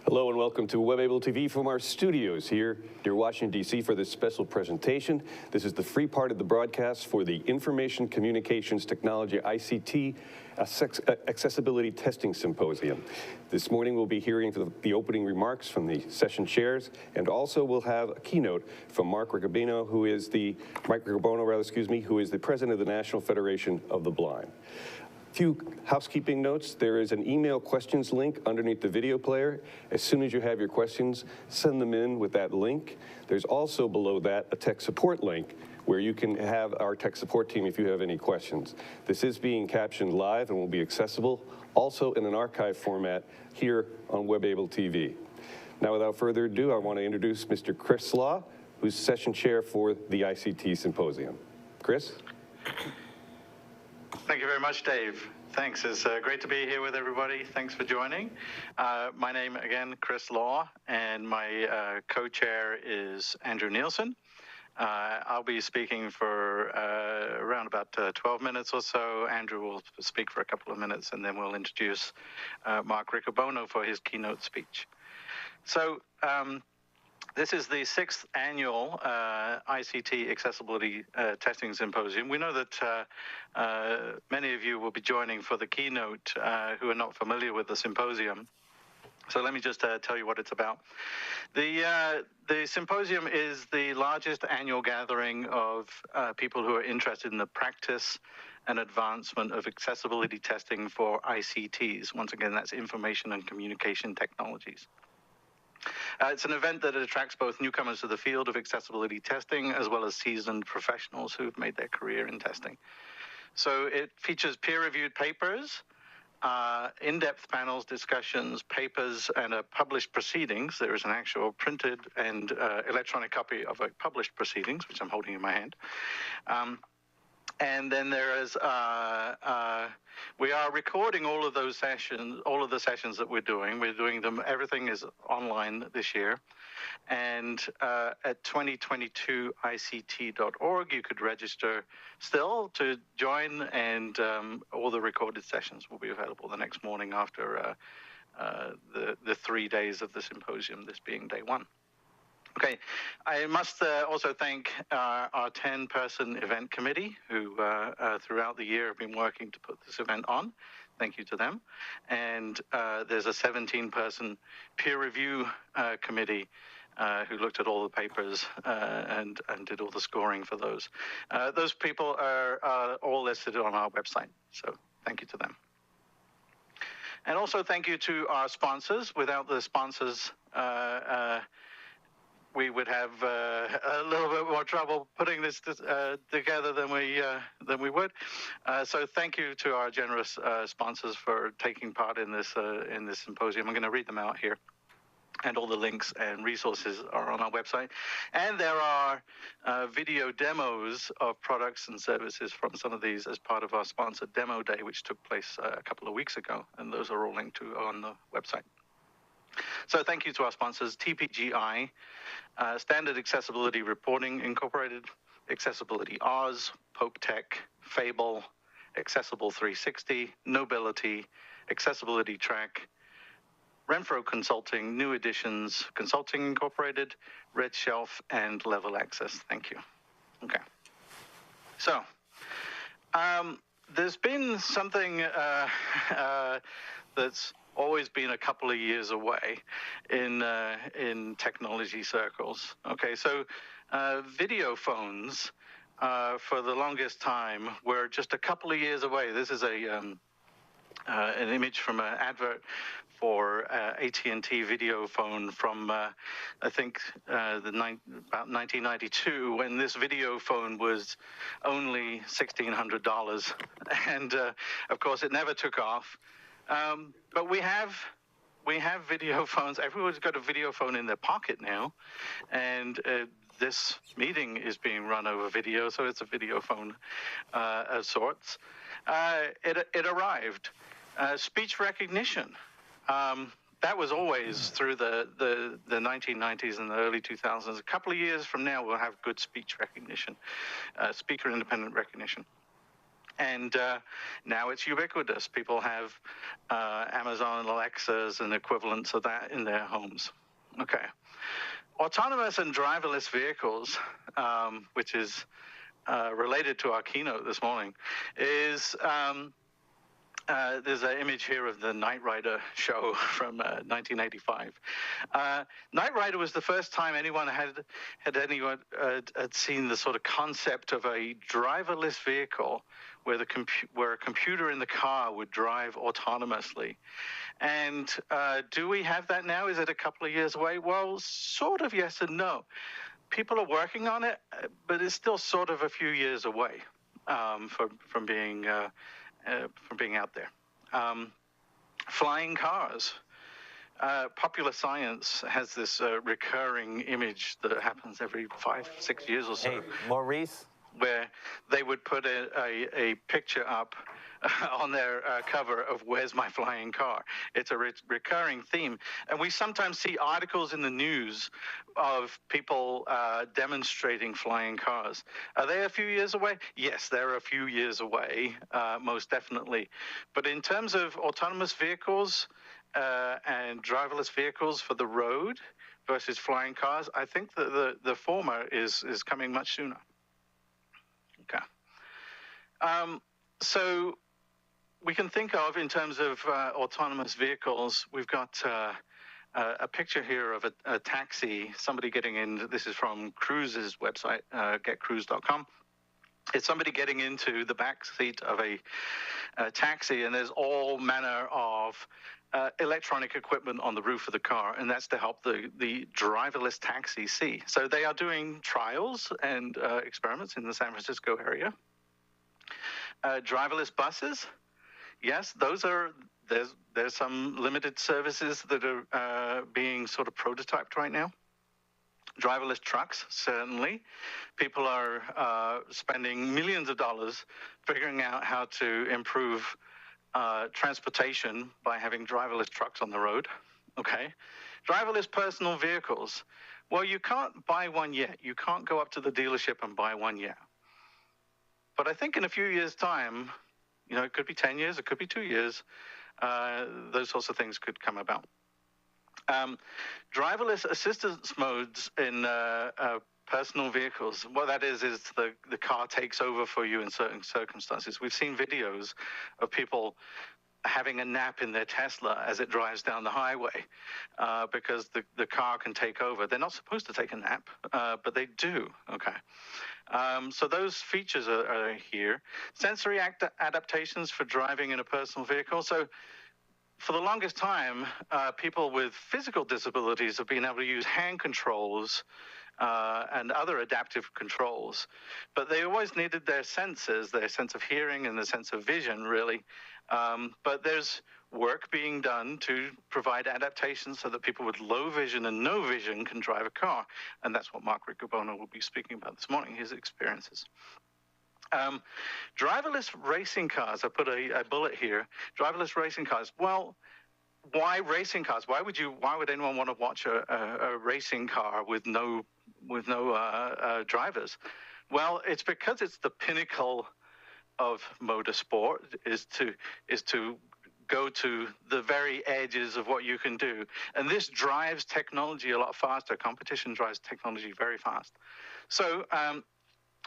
Hello and welcome to WebAble TV from our studios here near Washington, D.C. for this special presentation. This is the free part of the broadcast for the Information Communications Technology, ICT, Accessibility Testing Symposium. This morning we'll be hearing the opening remarks from the session chairs, and also we'll have a keynote from Mike Riccobono, who is the president of the National Federation of the Blind. Few housekeeping notes. There is an email questions link underneath the video player. As soon as you have your questions, send them in with that link. There's also below that a tech support link where you can have our tech support team if you have any questions. This is being captioned live and will be accessible also in an archive format here on WebAble TV. Now, without further ado, I want to introduce Mr. Chris Law, who's session chair for the ICT Symposium. Chris? Thank you very much, Dave. Thanks. It's great to be here with everybody. Thanks for joining. My name, again, Chris Law, and my co-chair is Andrew Nielsen. I'll be speaking for around about 12 minutes or so. Andrew will speak for a couple of minutes, and then we'll introduce Mark Riccobono for his keynote speech. So, this is the 6th annual ICT Accessibility Testing Symposium. We know that many of you will be joining for the keynote who are not familiar with the symposium. So let me just tell you what it's about. The symposium is the largest annual gathering of people who are interested in the practice and advancement of accessibility testing for ICTs. Once again, that's information and communication technologies. It's an event that attracts both newcomers to the field of accessibility testing as well as seasoned professionals who've made their career in testing. So it features peer-reviewed papers, in-depth panels, discussions, papers, and published proceedings. There is an actual printed and electronic copy of a published proceedings, which I'm holding in my hand. And then there is, we are recording all of those sessions, all of the sessions that we're doing. We're doing them, everything is online this year. And at 2022ict.org, you could register still to join, and all the recorded sessions will be available the next morning after the 3 days of the symposium, this being day one. Okay, I must also thank our 10-person event committee who throughout the year have been working to put this event on. Thank you to them. And there's a 17-person peer review committee who looked at all the papers and did all the scoring for those. Those people are all listed on our website, so thank you to them. And also thank you to our sponsors. Without the sponsors, we would have a little bit more trouble putting this together than we would. So thank you to our generous sponsors for taking part in this symposium. I'm going to read them out here. And all the links and resources are on our website. And there are video demos of products and services from some of these as part of our sponsored demo day, which took place a couple of weeks ago. And those are all linked to on the website. So thank you to our sponsors, TPGI, Standard Accessibility Reporting Incorporated, Accessibility Oz, Pope Tech, Fable, Accessible 360, Nobility, Accessibility Track, Renfro Consulting, New Editions Consulting Incorporated, Red Shelf, and Level Access. Thank you. Okay. So, there's been something that's always been a couple of years away in technology circles. Okay, so video phones for the longest time were just a couple of years away. This is an image from an advert for AT&T video phone from I think about 1992, when this video phone was only $1,600, and of course it never took off. But we have video phones. Everyone's got a video phone in their pocket now, and this meeting is being run over video, so it's a video phone of sorts. It arrived. Speech recognition. That was always through the 1990s and the early 2000s. A couple of years from now, we'll have good speech recognition, speaker independent recognition. And now it's ubiquitous. People have Amazon Alexas and equivalents of that in their homes. Okay. Autonomous and driverless vehicles, which is related to our keynote this morning, is there's an image here of the Knight Rider show from 1985. Knight Rider was the first time anyone had seen the sort of concept of a driverless vehicle where a computer in the car would drive autonomously. And do we have that now? Is it a couple of years away? Well, sort of yes and no. People are working on it, but it's still sort of a few years away from being out there. Flying cars. Popular Science has this recurring image that happens every 5-6 years or so. Hey, Maurice? Where they would put a picture up on their cover of "Where's my flying car?" It's a recurring theme. And we sometimes see articles in the news of people demonstrating flying cars. Are they a few years away? Yes, they're a few years away, most definitely. But in terms of autonomous vehicles and driverless vehicles for the road versus flying cars, I think that the former is coming much sooner. Okay. So we can think of, in terms of autonomous vehicles, we've got a picture here of a taxi, somebody getting in. This is from Cruise's website, getcruise.com. It's somebody getting into the back seat of a taxi, and there's all manner of electronic equipment on the roof of the car, and that's to help the driverless taxi see. So they are doing trials and experiments in the San Francisco area. Driverless buses, yes, there's some limited services that are being sort of prototyped right now. Driverless trucks, certainly. People are spending millions of dollars figuring out how to improve transportation by having driverless trucks on the road. Okay. Driverless personal vehicles. Well, you can't buy one yet. You can't go up to the dealership and buy one yet. But I think in a few years' time, it could be 10 years, it could be 2 years, those sorts of things could come about. Driverless assistance modes in personal vehicles. What that is the car takes over for you in certain circumstances. We've seen videos of people having a nap in their Tesla as it drives down the highway because the car can take over. They're not supposed to take a nap, but they do. Okay. So those features are here. Sensory adaptations for driving in a personal vehicle. So for the longest time, people with physical disabilities have been able to use hand controls and other adaptive controls, but they always needed their senses, their sense of hearing and their sense of vision, really. But there's work being done to provide adaptations so that people with low vision and no vision can drive a car, and that's what Mark Riccobono will be speaking about this morning, his experiences. Driverless racing cars, I put a bullet here. Driverless racing cars. Well, why racing cars? Why would anyone want to watch a racing car with no drivers? Well, it's because it's the pinnacle of motorsport, is to go to the very edges of what you can do. And this drives technology a lot faster. Competition drives technology very fast. So I've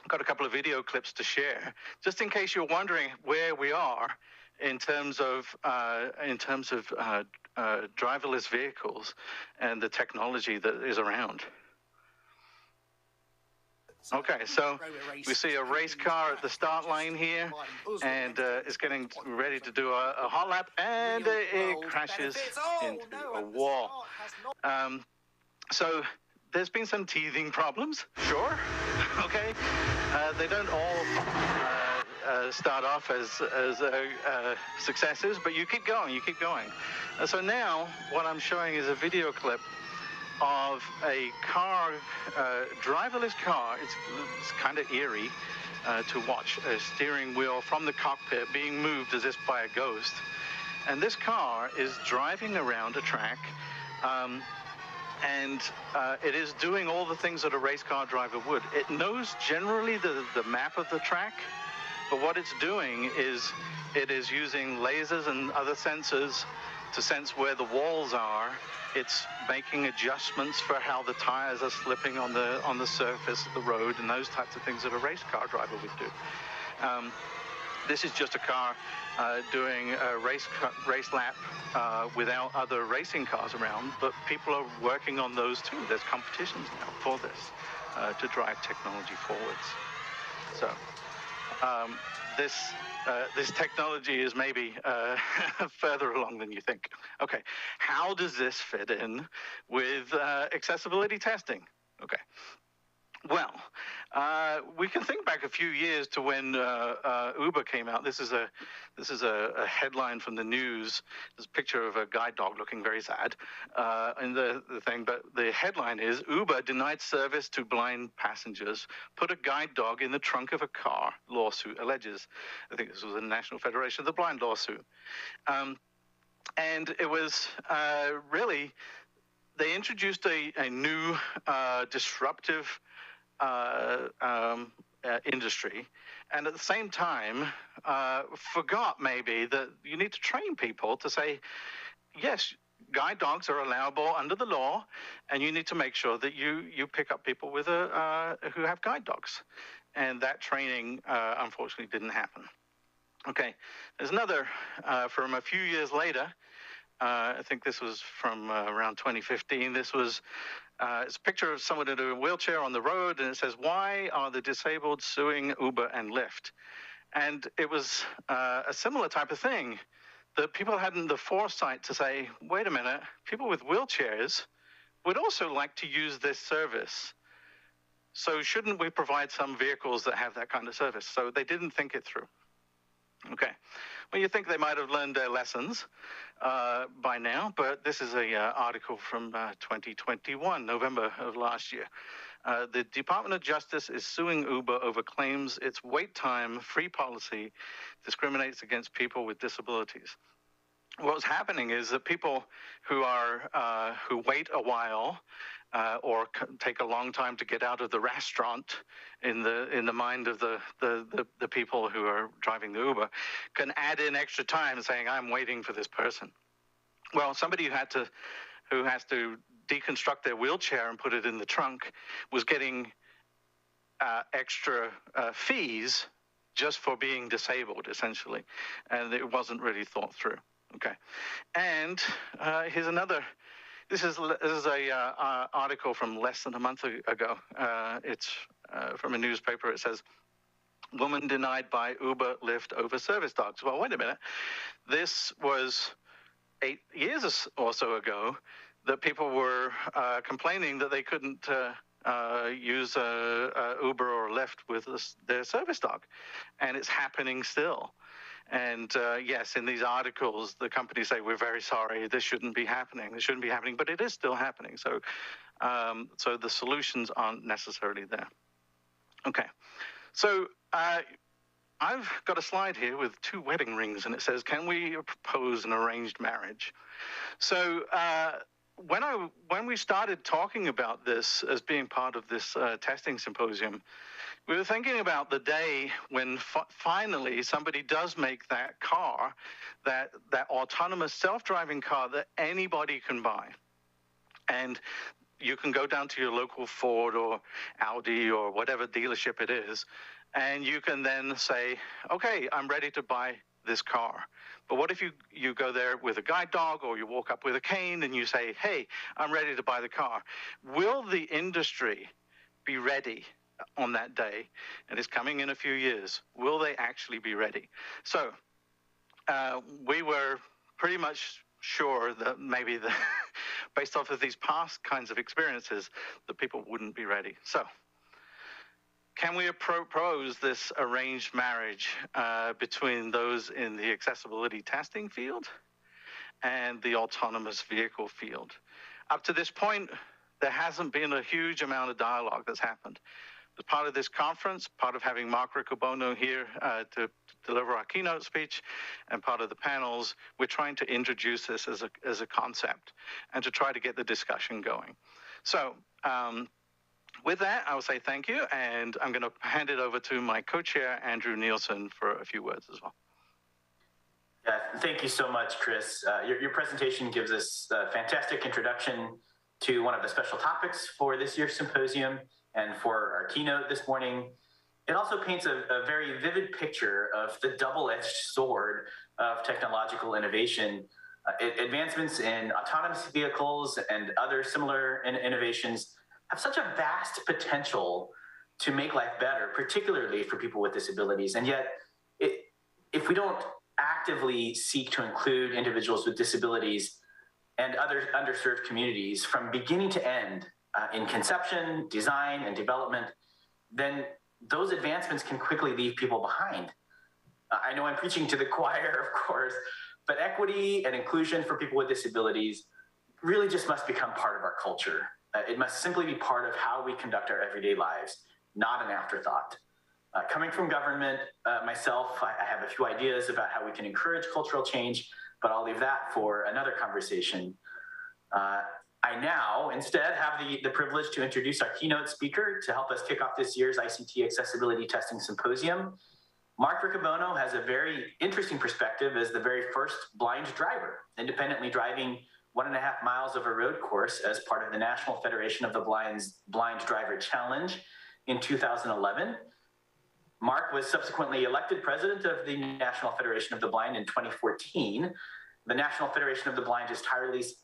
got a couple of video clips to share, just in case you're wondering where we are in terms of driverless vehicles and the technology that is around. Okay, so we see a race car at the start line here, and it's getting ready to do a hot lap, and it crashes into a wall. So there's been some teething problems, sure. Okay, they don't all start off as successes, but you keep going. So now what I'm showing is a video clip of a car, driverless car. It's kind of eerie to watch a steering wheel from the cockpit being moved as if by a ghost. And this car is driving around a track, and it is doing all the things that a race car driver would. It knows generally the map of the track, But what it's doing is it is using lasers and other sensors to sense where the walls are. It's making adjustments for how the tires are slipping on the surface of the road and those types of things that a race car driver would do. This is just a car doing a race lap without other racing cars around, but people are working on those too. There's competitions now for this to drive technology forwards. So this technology is maybe further along than you think. Okay, how does this fit in with accessibility testing? Okay. Well, we can think back a few years to when Uber came out. This is a headline from the news. There's a picture of a guide dog looking very sad in the thing. But the headline is, Uber denied service to blind passengers, put a guide dog in the trunk of a car, lawsuit alleges. I think this was the National Federation of the Blind lawsuit. And it was really, they introduced a new disruptive industry, and at the same time forgot maybe that you need to train people to say, yes, guide dogs are allowable under the law, and you need to make sure that you pick up people with who have guide dogs. And that training unfortunately didn't happen. Okay, there's another from a few years later. I think this was from around 2015. This was it's a picture of someone in a wheelchair on the road, and it says, "Why are the disabled suing Uber and Lyft?" And it was a similar type of thing that people hadn't the foresight to say, wait a minute, people with wheelchairs would also like to use this service. So shouldn't we provide some vehicles that have that kind of service? So they didn't think it through. Okay. Well, you think they might have learned their lessons by now, but this is an article from 2021, November of last year. The Department of Justice is suing Uber over claims its wait time free policy discriminates against people with disabilities. What's happening is that people who wait a while or take a long time to get out of the restaurant in the mind of the people who are driving the Uber can add in extra time saying, I'm waiting for this person. Well, somebody who has to deconstruct their wheelchair and put it in the trunk was getting extra fees just for being disabled, essentially, and it wasn't really thought through. Okay, and here's another. This is a article from less than a month ago. It's from a newspaper. It says, "Woman denied by Uber, Lyft over service dogs." Well, wait a minute. This was 8 years or so ago that people were complaining that they couldn't use Uber or Lyft with their service dog, and it's happening still. And yes, in these articles, the companies say, we're very sorry, this shouldn't be happening, but it is still happening. So, so the solutions aren't necessarily there. Okay, so I've got a slide here with 2 wedding rings, and it says, can we propose an arranged marriage? So when we started talking about this as being part of this testing symposium, we were thinking about the day when finally somebody does make that car, that autonomous self-driving car that anybody can buy. And you can go down to your local Ford or Audi or whatever dealership it is, and you can then say, okay, I'm ready to buy this car. But what if you go there with a guide dog, or you walk up with a cane and you say, hey, I'm ready to buy the car? Will the industry be ready on that day? And it's coming in a few years. Will they actually be ready? So we were pretty much sure that maybe based off of these past kinds of experiences, that people wouldn't be ready. So can we propose this arranged marriage between those in the accessibility testing field and the autonomous vehicle field? Up to this point, there hasn't been a huge amount of dialogue that's happened. As part of this conference, part of having Mark Riccobono here to deliver our keynote speech, and part of the panels, we're trying to introduce this as a concept and to try to get the discussion going. So With that, I will say thank you, and I'm going to hand it over to my co-chair, Andrew Nielsen, for a few words as well. Yeah, thank you so much, Chris. Your presentation gives us a fantastic introduction to one of the special topics for this year's symposium and for our keynote this morning. It also paints a very vivid picture of the double-edged sword of technological innovation. Advancements in autonomous vehicles and other similar innovations have such a vast potential to make life better, particularly for people with disabilities. And yet, if we don't actively seek to include individuals with disabilities and other underserved communities from beginning to end in conception, design, and development, then those advancements can quickly leave people behind. I know I'm preaching to the choir, of course, but equity and inclusion for people with disabilities really just must become part of our culture. It must simply be part of how we conduct our everyday lives, not an afterthought. Coming from government, myself, I have a few ideas about how we can encourage cultural change, but I'll leave that for another conversation. I now instead have the privilege to introduce our keynote speaker to help us kick off this year's ICT Accessibility Testing Symposium. Mark Riccobono has a very interesting perspective as the very first blind driver, independently driving 1.5 miles of a road course as part of the National Federation of the Blind's Blind Driver Challenge in 2011. Mark was subsequently elected president of the National Federation of the Blind in 2014. The National Federation of the Blind has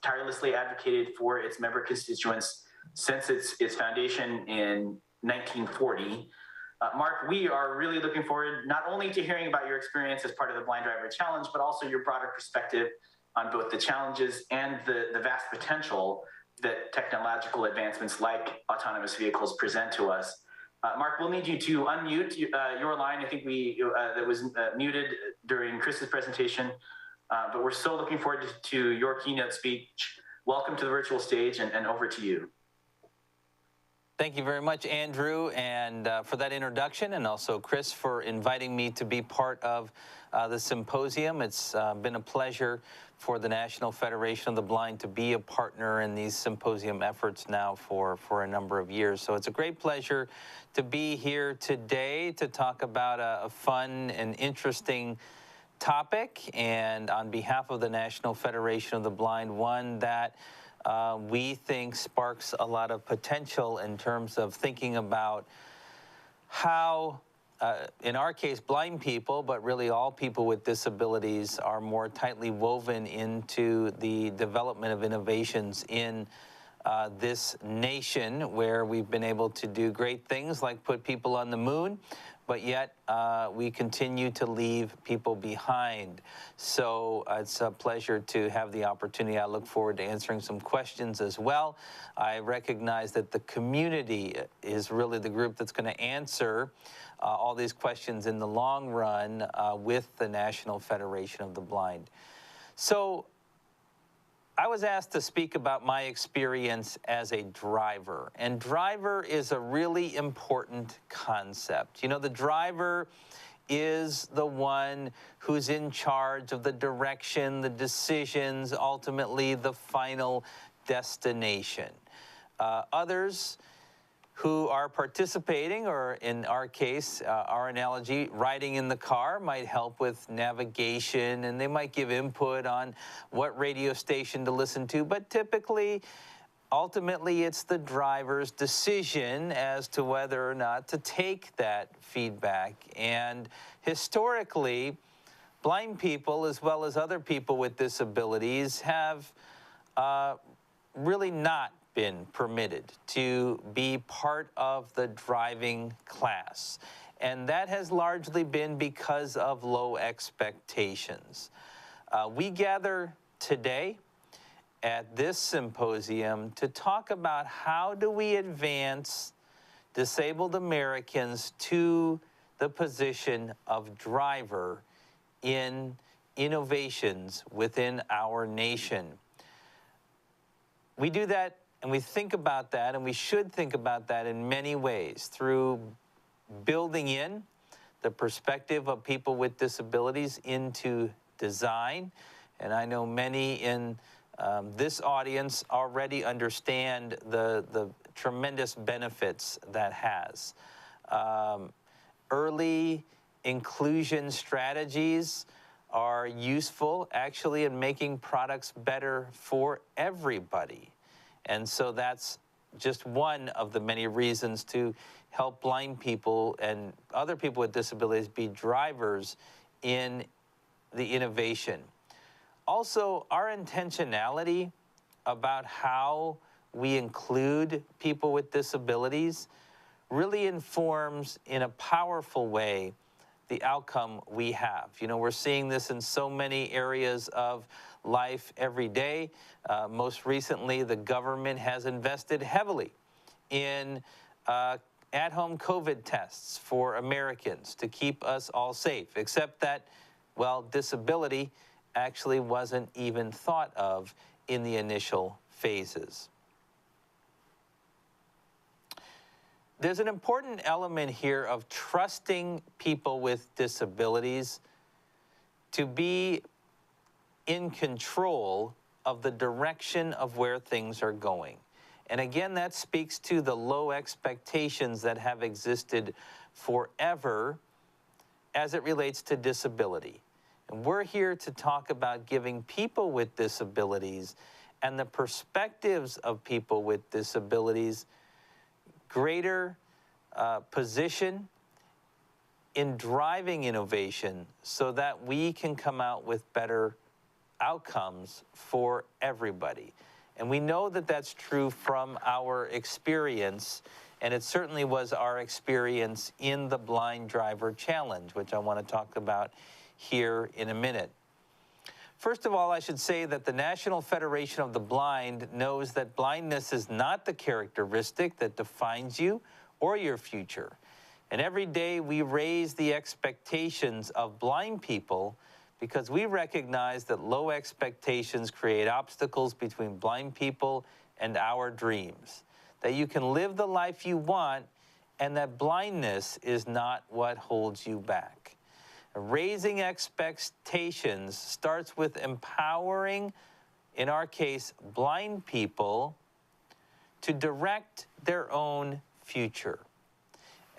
tirelessly advocated for its member constituents since its foundation in 1940. Mark, we are really looking forward not only to hearing about your experience as part of the Blind Driver Challenge, but also your broader perspective on both the challenges and the vast potential that technological advancements like autonomous vehicles present to us. Mark, we'll need you to unmute your line. I think that was muted during Chris's presentation, but we're so looking forward to your keynote speech. Welcome to the virtual stage, and over to you. Thank you very much, Andrew, and for that introduction, and also Chris for inviting me to be part of the symposium. It's been a pleasure for the National Federation of the Blind to be a partner in these symposium efforts now for a number of years. So it's a great pleasure to be here today to talk about a fun and interesting topic, and on behalf of the National Federation of the Blind, one that we think sparks a lot of potential in terms of thinking about how, in our case, blind people, but really all people with disabilities are more tightly woven into the development of innovations in this nation, where we've been able to do great things like put people on the moon, but yet we continue to leave people behind. So it's a pleasure to have the opportunity. I look forward to answering some questions as well. I recognize that the community is really the group that's going to answer all these questions in the long run with the National Federation of the Blind. So I was asked to speak about my experience as a driver, and driver is a really important concept. You know, the driver is the one who's in charge of the direction, the decisions, ultimately the final destination. Others who are participating, or in our case, our analogy, riding in the car, might help with navigation, and they might give input on what radio station to listen to, but typically, ultimately, it's the driver's decision as to whether or not to take that feedback. And historically, blind people, as well as other people with disabilities, have really not been permitted to be part of the driving class. And that has largely been because of low expectations. We gather today at this symposium to talk about how do we advance disabled Americans to the position of driver in innovations within our nation. We do that, and we think about that, and we should think about that in many ways, through building in the perspective of people with disabilities into design. And I know many in This audience already understand the tremendous benefits that has. Early inclusion strategies are useful actually in making products better for everybody. And so that's just one of the many reasons to help blind people and other people with disabilities be drivers in the innovation. Also, our intentionality about how we include people with disabilities really informs in a powerful way the outcome we have. You know, we're seeing this in so many areas of life every day. Most recently, the government has invested heavily in at-home COVID tests for Americans to keep us all safe, except that, well, disability actually wasn't even thought of in the initial phases. There's an important element here of trusting people with disabilities to be in control of the direction of where things are going. And again, that speaks to the low expectations that have existed forever as it relates to disability. And we're here to talk about giving people with disabilities and the perspectives of people with disabilities greater position in driving innovation so that we can come out with better outcomes for everybody. And we know that that's true from our experience, and it certainly was our experience in the Blind Driver Challenge, which I want to talk about here in a minute. First of all, I should say that the National Federation of the Blind knows that blindness is not the characteristic that defines you or your future. And every day we raise the expectations of blind people because we recognize that low expectations create obstacles between blind people and our dreams. That you can live the life you want and that blindness is not what holds you back. Raising expectations starts with empowering, in our case, blind people to direct their own future.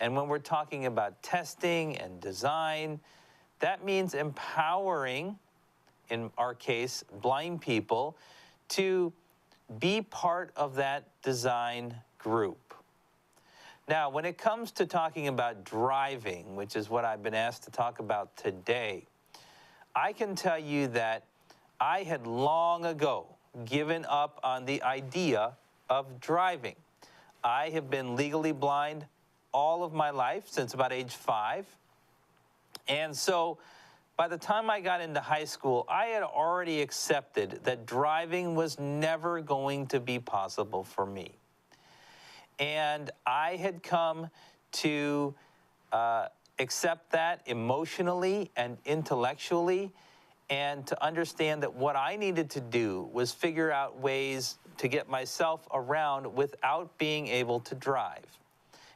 And when we're talking about testing and design, that means empowering, in our case, blind people, to be part of that design group. Now, when it comes to talking about driving, which is what I've been asked to talk about today, I can tell you that I had long ago given up on the idea of driving. I have been legally blind all of my life, since about age 5. And so by the time I got into high school, I had already accepted that driving was never going to be possible for me. And I had come to accept that emotionally and intellectually, and to understand that what I needed to do was figure out ways to get myself around without being able to drive.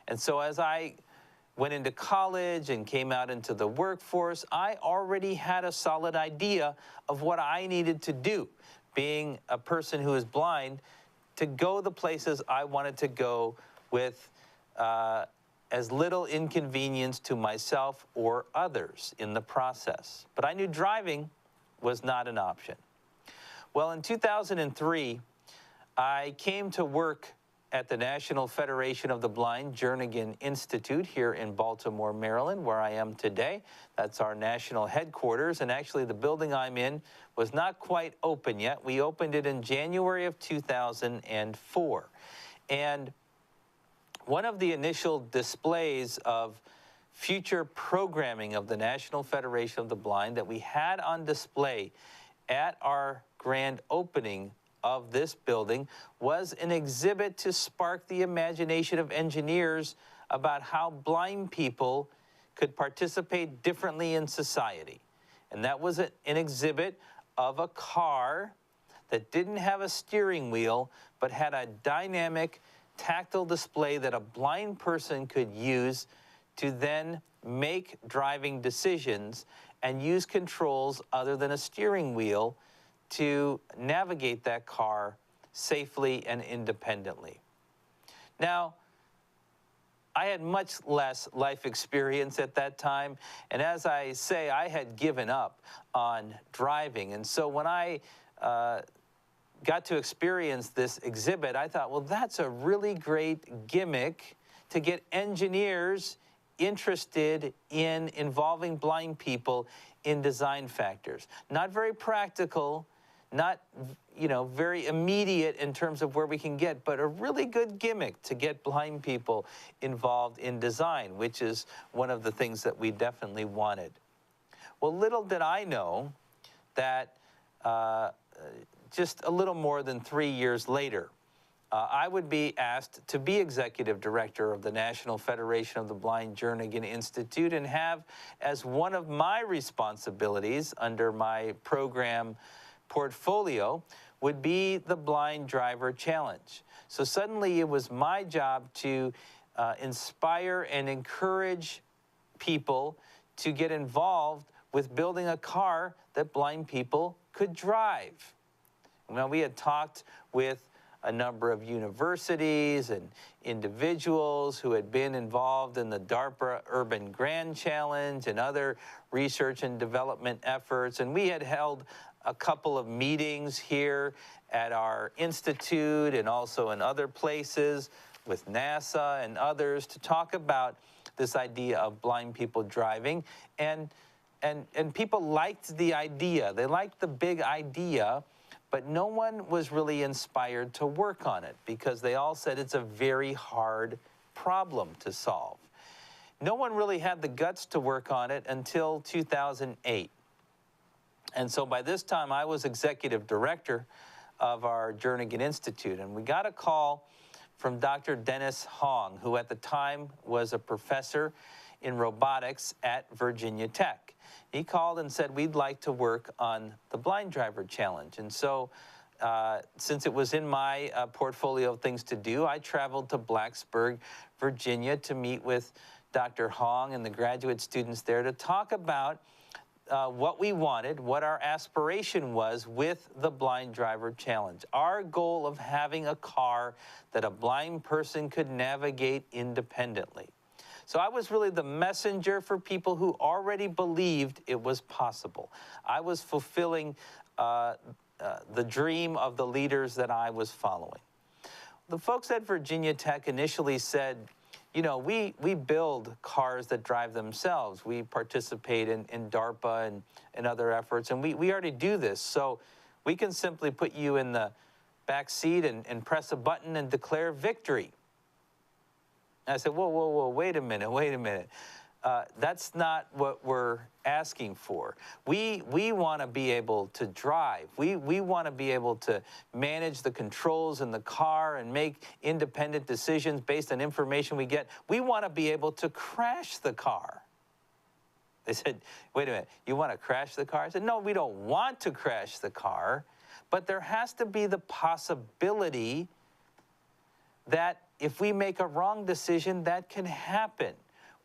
And so as I went into college and came out into the workforce, I already had a solid idea of what I needed to do, being a person who is blind, to go the places I wanted to go with as little inconvenience to myself or others in the process. But I knew driving was not an option. Well, in 2003, I came to work at the National Federation of the Blind Jernigan Institute here in Baltimore, Maryland, where I am today. That's our national headquarters, and actually the building I'm in was not quite open yet. We opened it in January of 2004. And one of the initial displays of future programming of the National Federation of the Blind that we had on display at our grand opening of this building was an exhibit to spark the imagination of engineers about how blind people could participate differently in society. And that was an exhibit of a car that didn't have a steering wheel, but had a dynamic tactile display that a blind person could use to then make driving decisions and use controls other than a steering wheel to navigate that car safely and independently. Now, I had much less life experience at that time, and as I say, I had given up on driving. And so when I got to experience this exhibit, I thought, well, that's a really great gimmick to get engineers interested in involving blind people in design factors. Not very practical, not, very immediate in terms of where we can get, but a really good gimmick to get blind people involved in design, which is one of the things that we definitely wanted. Well, little did I know that just a little more than 3 years later, I would be asked to be executive director of the National Federation of the Blind Jernigan Institute and have as one of my responsibilities under my program portfolio would be the Blind Driver Challenge. So suddenly it was my job to inspire and encourage people to get involved with building a car that blind people could drive. Now, we had talked with a number of universities and individuals who had been involved in the DARPA Urban Grand Challenge and other research and development efforts. And we had held a couple of meetings here at our institute and also in other places with NASA and others to talk about this idea of blind people driving. And people liked the idea. They liked the big idea, but no one was really inspired to work on it because they all said it's a very hard problem to solve. No one really had the guts to work on it until 2008. And so by this time, I was executive director of our Jernigan Institute, and we got a call from Dr. Dennis Hong, who at the time was a professor in robotics at Virginia Tech. He called and said, we'd like to work on the Blind Driver Challenge. And so since it was in my portfolio of things to do, I traveled to Blacksburg, Virginia to meet with Dr. Hong and the graduate students there to talk about what we wanted, what our aspiration was with the Blind Driver Challenge. Our goal of having a car that a blind person could navigate independently. So I was really the messenger for people who already believed it was possible. I was fulfilling the dream of the leaders that I was following. The folks at Virginia Tech initially said, we build cars that drive themselves. We participate in DARPA and other efforts, and we already do this. So we can simply put you in the back seat and press a button and declare victory. And I said, whoa, wait a minute. That's not what we're asking for. We want to be able to drive. We want to be able to manage the controls in the car and make independent decisions based on information we get. We want to be able to crash the car. They said, wait a minute, you want to crash the car? I said, no, we don't want to crash the car, but there has to be the possibility that if we make a wrong decision, that can happen.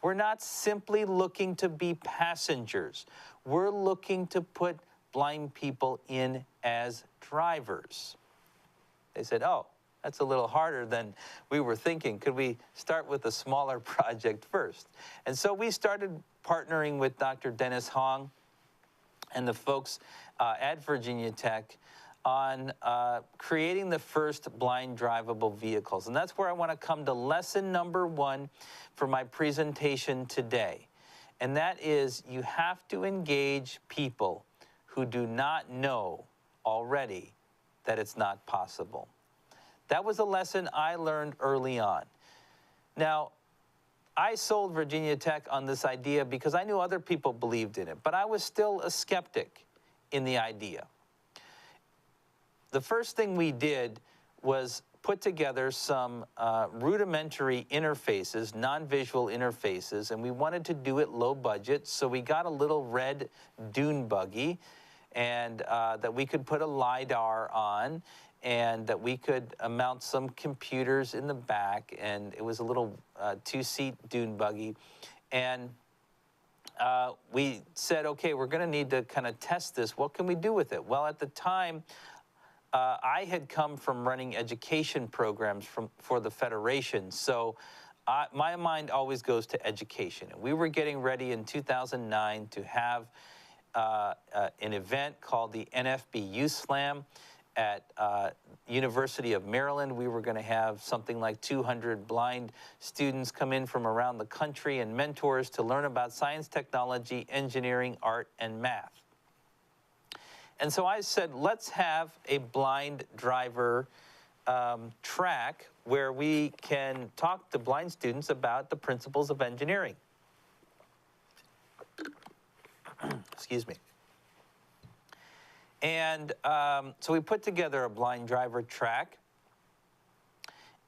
We're not simply looking to be passengers. We're looking to put blind people in as drivers. They said, oh, that's a little harder than we were thinking. Could we start with a smaller project first? And so we started partnering with Dr. Dennis Hong and the folks at Virginia Tech on creating the first blind drivable vehicles. And that's where I want to come to lesson number 1 for my presentation today. And that is, you have to engage people who do not know already that it's not possible. That was a lesson I learned early on. Now, I sold Virginia Tech on this idea because I knew other people believed in it, but I was still a skeptic in the idea. The first thing we did was put together some rudimentary interfaces, non-visual interfaces, and we wanted to do it low budget, so we got a little red dune buggy and that we could put a LiDAR on and that we could mount some computers in the back, and it was a little two-seat dune buggy. And we said, okay, we're going to need to kind of test this. What can we do with it? Well, at the time, I had come from running education programs for the Federation, so my mind always goes to education. And we were getting ready in 2009 to have an event called the NFB Youth Slam at University of Maryland. We were going to have something like 200 blind students come in from around the country and mentors to learn about science, technology, engineering, art, and math. And so I said, let's have a blind driver track where we can talk to blind students about the principles of engineering. Excuse me. And so we put together a blind driver track,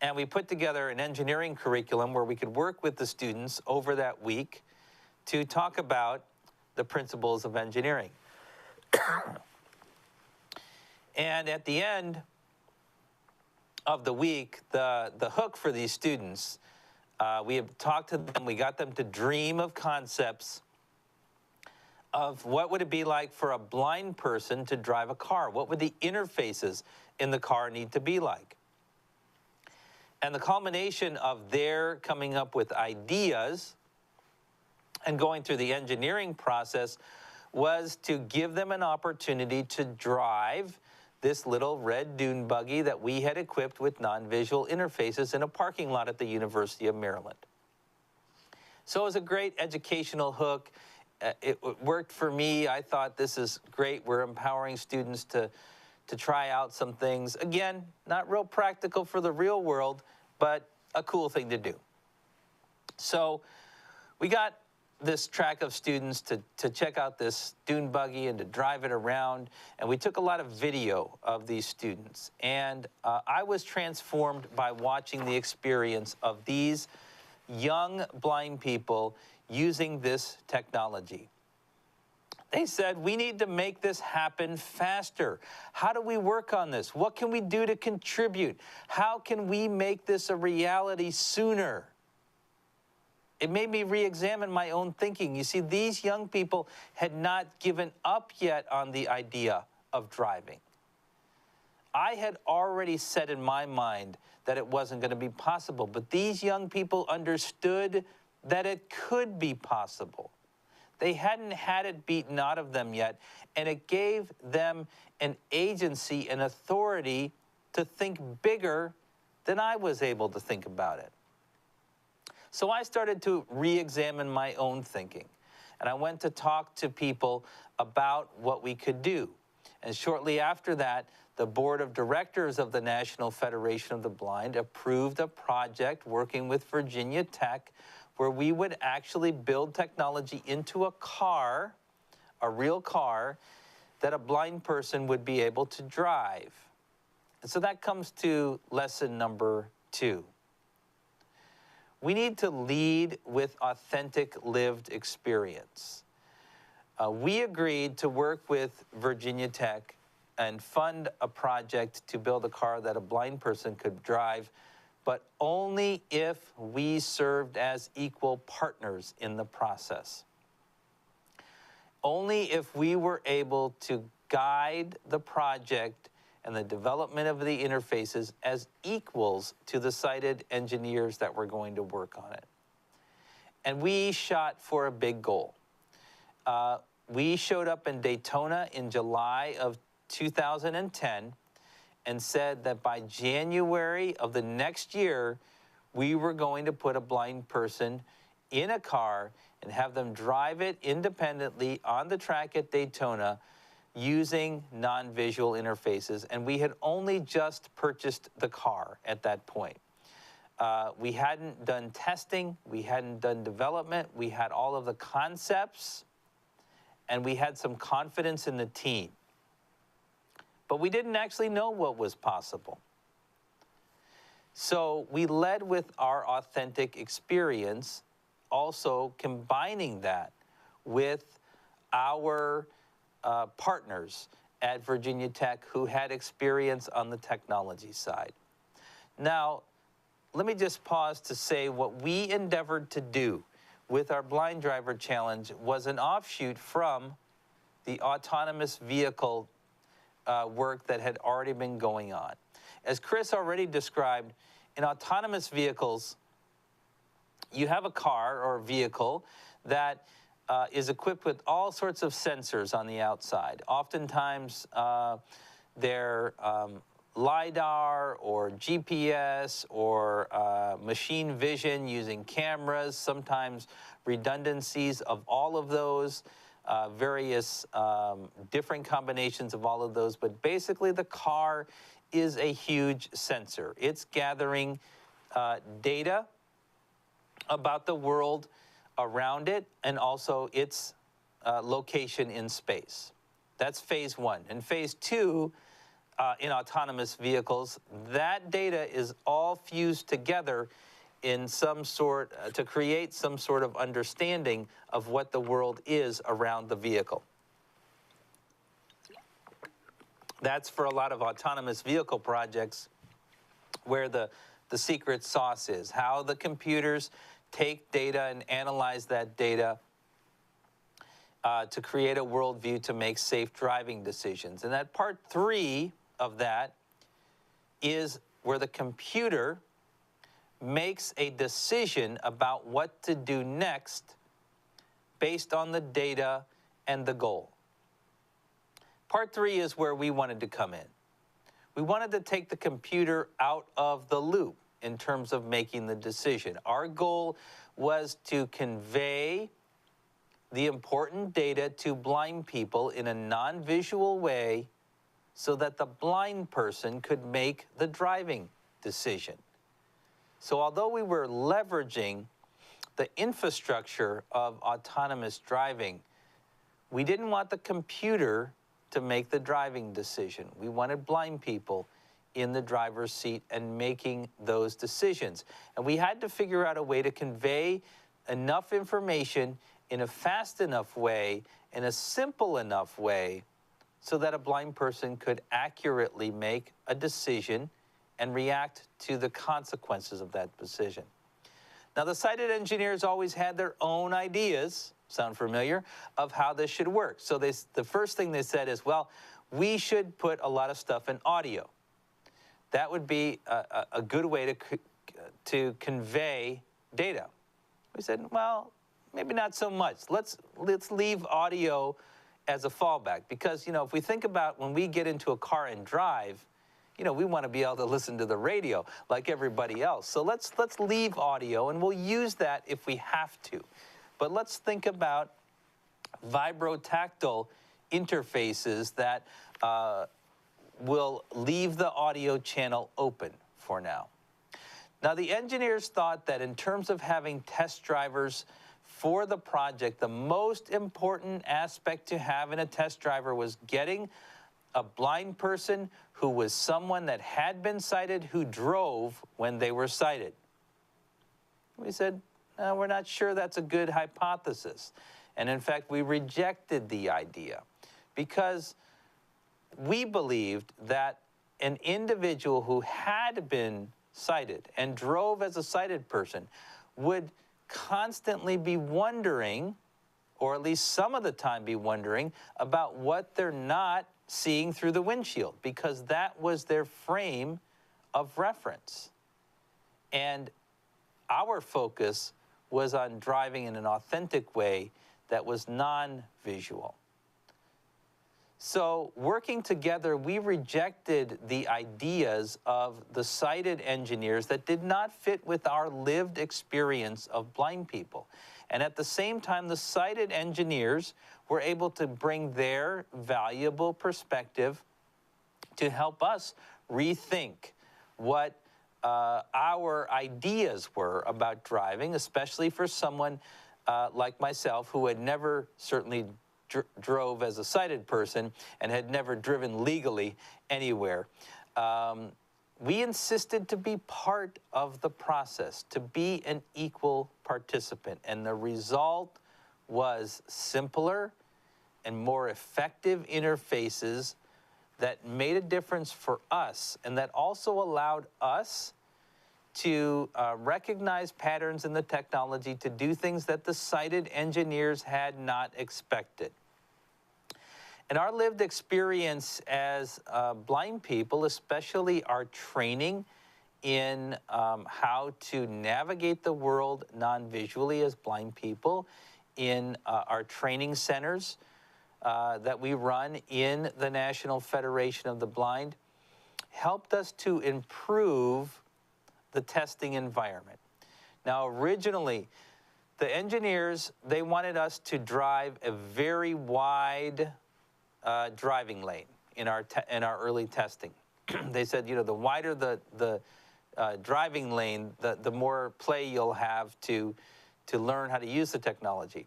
and we put together an engineering curriculum where we could work with the students over that week to talk about the principles of engineering. And at the end of the week, the hook for these students, we have talked to them, we got them to dream of concepts of what would it be like for a blind person to drive a car? What would the interfaces in the car need to be like? And the culmination of their coming up with ideas and going through the engineering process was to give them an opportunity to drive this little red dune buggy that we had equipped with non-visual interfaces in a parking lot at the University of Maryland. So it was a great educational hook. It worked for me. I thought, this is great. We're empowering students to try out some things. Again, not real practical for the real world, but a cool thing to do. So we got this track of students to check out this dune buggy and to drive it around. And we took a lot of video of these students. And I was transformed by watching the experience of these young blind people using this technology. They said, we need to make this happen faster. How do we work on this? What can we do to contribute? How can we make this a reality sooner? It made me re-examine my own thinking. You see, these young people had not given up yet on the idea of driving. I had already said in my mind that it wasn't going to be possible, but these young people understood that it could be possible. They hadn't had it beaten out of them yet, and it gave them an agency and authority to think bigger than I was able to think about it. So I started to re-examine my own thinking, and I went to talk to people about what we could do. And shortly after that, the board of directors of the National Federation of the Blind approved a project working with Virginia Tech where we would actually build technology into a car, a real car, that a blind person would be able to drive. And so that comes to lesson number 2. We need to lead with authentic lived experience. We agreed to work with Virginia Tech and fund a project to build a car that a blind person could drive, but only if we served as equal partners in the process. Only if we were able to guide the project and the development of the interfaces as equals to the sighted engineers that were going to work on it. And we shot for a big goal. We showed up in Daytona in July of 2010 and said that by January of the next year, we were going to put a blind person in a car and have them drive it independently on the track at Daytona using non-visual interfaces. And we had only just purchased the car at that point. We hadn't done testing, we hadn't done development, we had all of the concepts, and we had some confidence in the team. But we didn't actually know what was possible. So we led with our authentic experience, also combining that with our partners at Virginia Tech who had experience on the technology side. Now, let me just pause to say what we endeavored to do with our blind driver challenge was an offshoot from the autonomous vehicle work that had already been going on. As Chris already described, in autonomous vehicles, you have a car or a vehicle that is equipped with all sorts of sensors on the outside. Oftentimes, they're LiDAR or GPS or machine vision using cameras, sometimes redundancies of all of those, various different combinations of all of those. But basically, the car is a huge sensor. It's gathering data about the world around it and also its location in space. That's phase one. And phase two, in autonomous vehicles, that data is all fused together in some sort, to create some sort of understanding of what the world is around the vehicle. That's for a lot of autonomous vehicle projects where the secret sauce is, how the computers take data and analyze that data to create a worldview to make safe driving decisions. And that part three of that is where the computer makes a decision about what to do next based on the data and the goal. Part three is where we wanted to come in. We wanted to take the computer out of the loop in terms of making the decision. Our goal was to convey the important data to blind people in a non-visual way so that the blind person could make the driving decision. So although we were leveraging the infrastructure of autonomous driving, we didn't want the computer to make the driving decision. We wanted blind people in the driver's seat and making those decisions. And we had to figure out a way to convey enough information in a fast enough way, in a simple enough way, so that a blind person could accurately make a decision and react to the consequences of that decision. Now, the sighted engineers always had their own ideas, sound familiar, of how this should work. So the first thing they said is, well, we should put a lot of stuff in audio. That would be a good way to convey data. We said, well, maybe not so much. Let's leave audio as a fallback, because, you know, if we think about when we get into a car and drive, you know, we want to be able to listen to the radio like everybody else. So let's leave audio, and we'll use that if we have to. But let's think about vibrotactile interfaces that will leave the audio channel open for now. Now, the engineers thought that in terms of having test drivers for the project, the most important aspect to have in a test driver was getting a blind person who was someone that had been sighted, who drove when they were sighted. We said, no, we're not sure that's a good hypothesis. And in fact, we rejected the idea because we believed that an individual who had been sighted and drove as a sighted person would constantly be wondering, or at least some of the time be wondering, about what they're not seeing through the windshield, because that was their frame of reference. And our focus was on driving in an authentic way that was non-visual. So working together, we rejected the ideas of the sighted engineers that did not fit with our lived experience of blind people. And at the same time, the sighted engineers were able to bring their valuable perspective to help us rethink what our ideas were about driving, especially for someone like myself who had never certainly drove as a sighted person and had never driven legally anywhere. We insisted to be part of the process, to be an equal participant, and the result was simpler and more effective interfaces that made a difference for us, and that also allowed us to recognize patterns in the technology to do things that the sighted engineers had not expected. And our lived experience as blind people, especially our training in how to navigate the world non-visually as blind people in our training centers that we run in the National Federation of the Blind, helped us to improve the testing environment. Now, originally, the engineers, they wanted us to drive a very wide driving lane in our early testing. They said, the wider the driving lane, the more play you'll have to learn how to use the technology.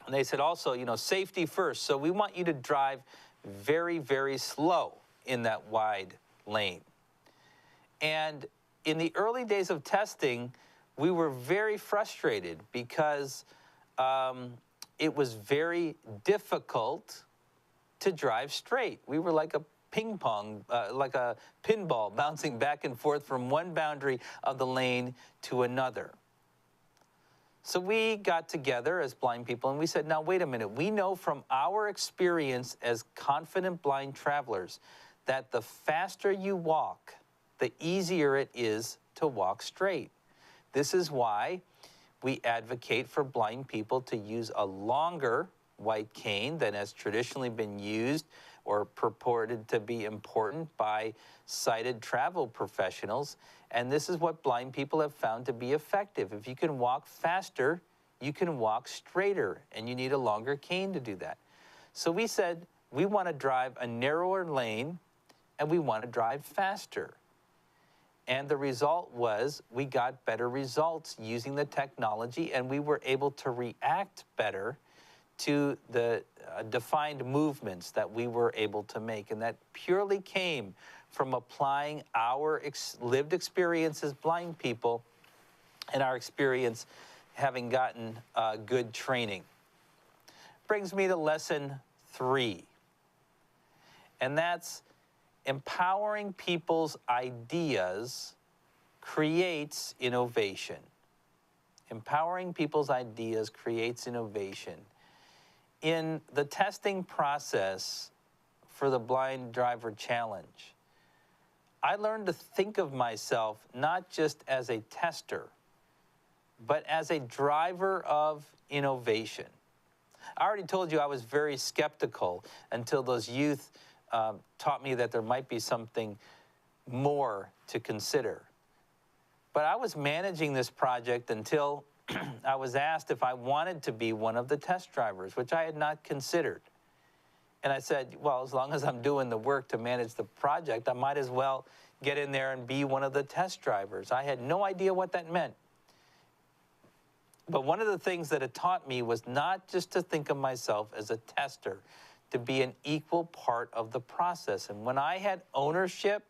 And they said also, safety first. So we want you to drive very, very slow in that wide lane. And in the early days of testing, we were very frustrated because it was very difficult to drive straight. We were like a ping pong, like a pinball bouncing back and forth from one boundary of the lane to another. So we got together as blind people and we said, now wait a minute, we know from our experience as confident blind travelers that the faster you walk, the easier it is to walk straight. This is why we advocate for blind people to use a longer white cane than has traditionally been used or purported to be important by sighted travel professionals. And this is what blind people have found to be effective. If you can walk faster, you can walk straighter, and you need a longer cane to do that. So we said, we want to drive a narrower lane, and we want to drive faster. And the result was we got better results using the technology, and we were able to react better to the defined movements that we were able to make. And that purely came from applying our lived experience as blind people and our experience having gotten good training. Brings me to lesson 3. And that's empowering people's ideas creates innovation. Empowering people's ideas creates innovation. In the testing process for the Blind Driver Challenge, I learned to think of myself not just as a tester, but as a driver of innovation. I already told you I was very skeptical until those youth taught me that there might be something more to consider. But I was managing this project until I was asked if I wanted to be one of the test drivers, which I had not considered. And I said, well, as long as I'm doing the work to manage the project, I might as well get in there and be one of the test drivers. I had no idea what that meant. But one of the things that it taught me was not just to think of myself as a tester, to be an equal part of the process. And when I had ownership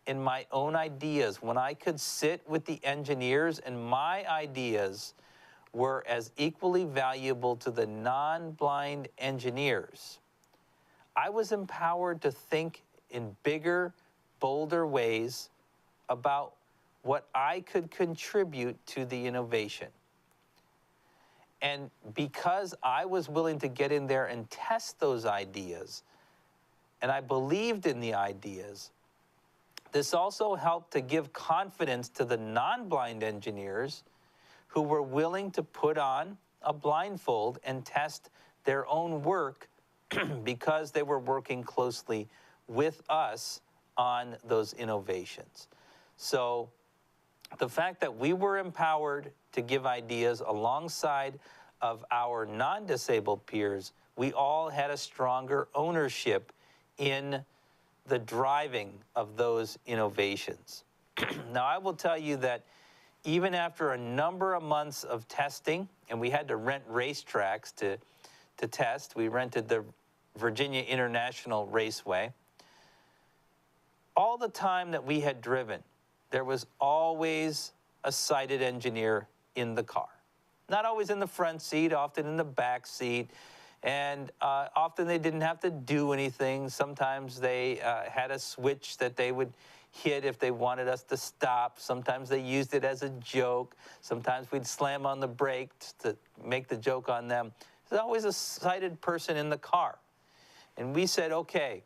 in my own ideas, when I could sit with the engineers and my ideas were as equally valuable to the non-blind engineers, I was empowered to think in bigger, bolder ways about what I could contribute to the innovation. And because I was willing to get in there and test those ideas, and I believed in the ideas, this also helped to give confidence to the non-blind engineers who were willing to put on a blindfold and test their own work because they were working closely with us on those innovations. So the fact that we were empowered to give ideas alongside of our non-disabled peers, we all had a stronger ownership in the driving of those innovations. Now, I will tell you that even after a number of months of testing, and we had to rent racetracks to test, we rented the Virginia International Raceway, all the time that we had driven, there was always a sighted engineer in the car. Not always in the front seat, often in the back seat. And often they didn't have to do anything. Sometimes they had a switch that they would hit if they wanted us to stop. Sometimes they used it as a joke. Sometimes we'd slam on the brakes to make the joke on them. There's always a sighted person in the car. And we said, okay,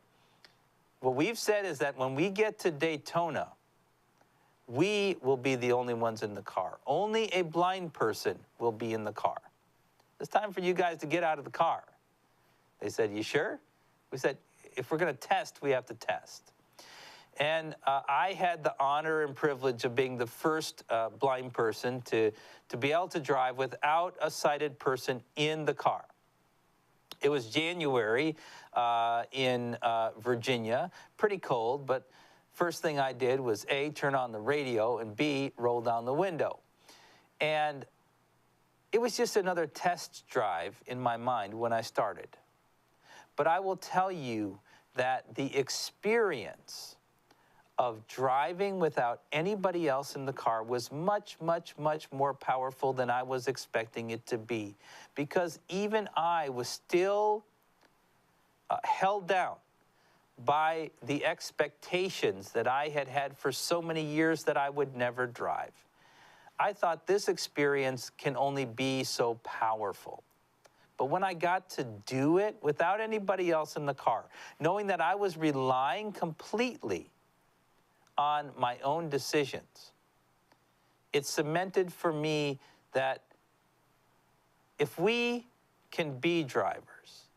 what we've said is that when we get to Daytona, we will be the only ones in the car. Only a blind person will be in the car. It's time for you guys to get out of the car. They said, you sure? We said, if we're going to test, we have to test. And I had the honor and privilege of being the first blind person to be able to drive without a sighted person in the car. It was January in Virginia, pretty cold, but first thing I did was A, turn on the radio, and B, roll down the window. And it was just another test drive in my mind when I started. But I will tell you that the experience of driving without anybody else in the car was much, much, much more powerful than I was expecting it to be, because even I was still held down by the expectations that I had had for so many years that I would never drive. I thought this experience can only be so powerful. But when I got to do it without anybody else in the car, knowing that I was relying completely on my own decisions, it cemented for me that if we can be drivers,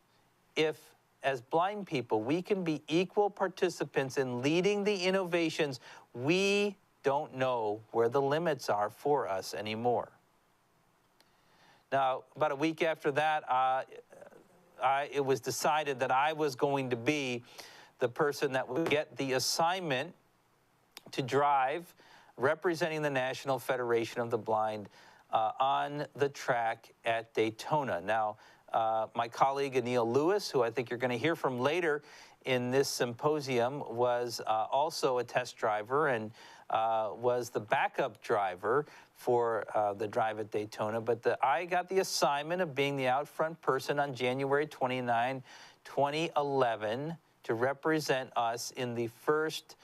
if as blind people we can be equal participants in leading the innovations, we don't know where the limits are for us anymore. Now, about a week after that, it was decided that I was going to be the person that would get the assignment to drive, representing the National Federation of the Blind on the track at Daytona. Now, my colleague Anil Lewis, who I think you're going to hear from later in this symposium, was also a test driver and was the backup driver for the drive at Daytona. But I got the assignment of being the out front person on January 29, 2011, to represent us in the first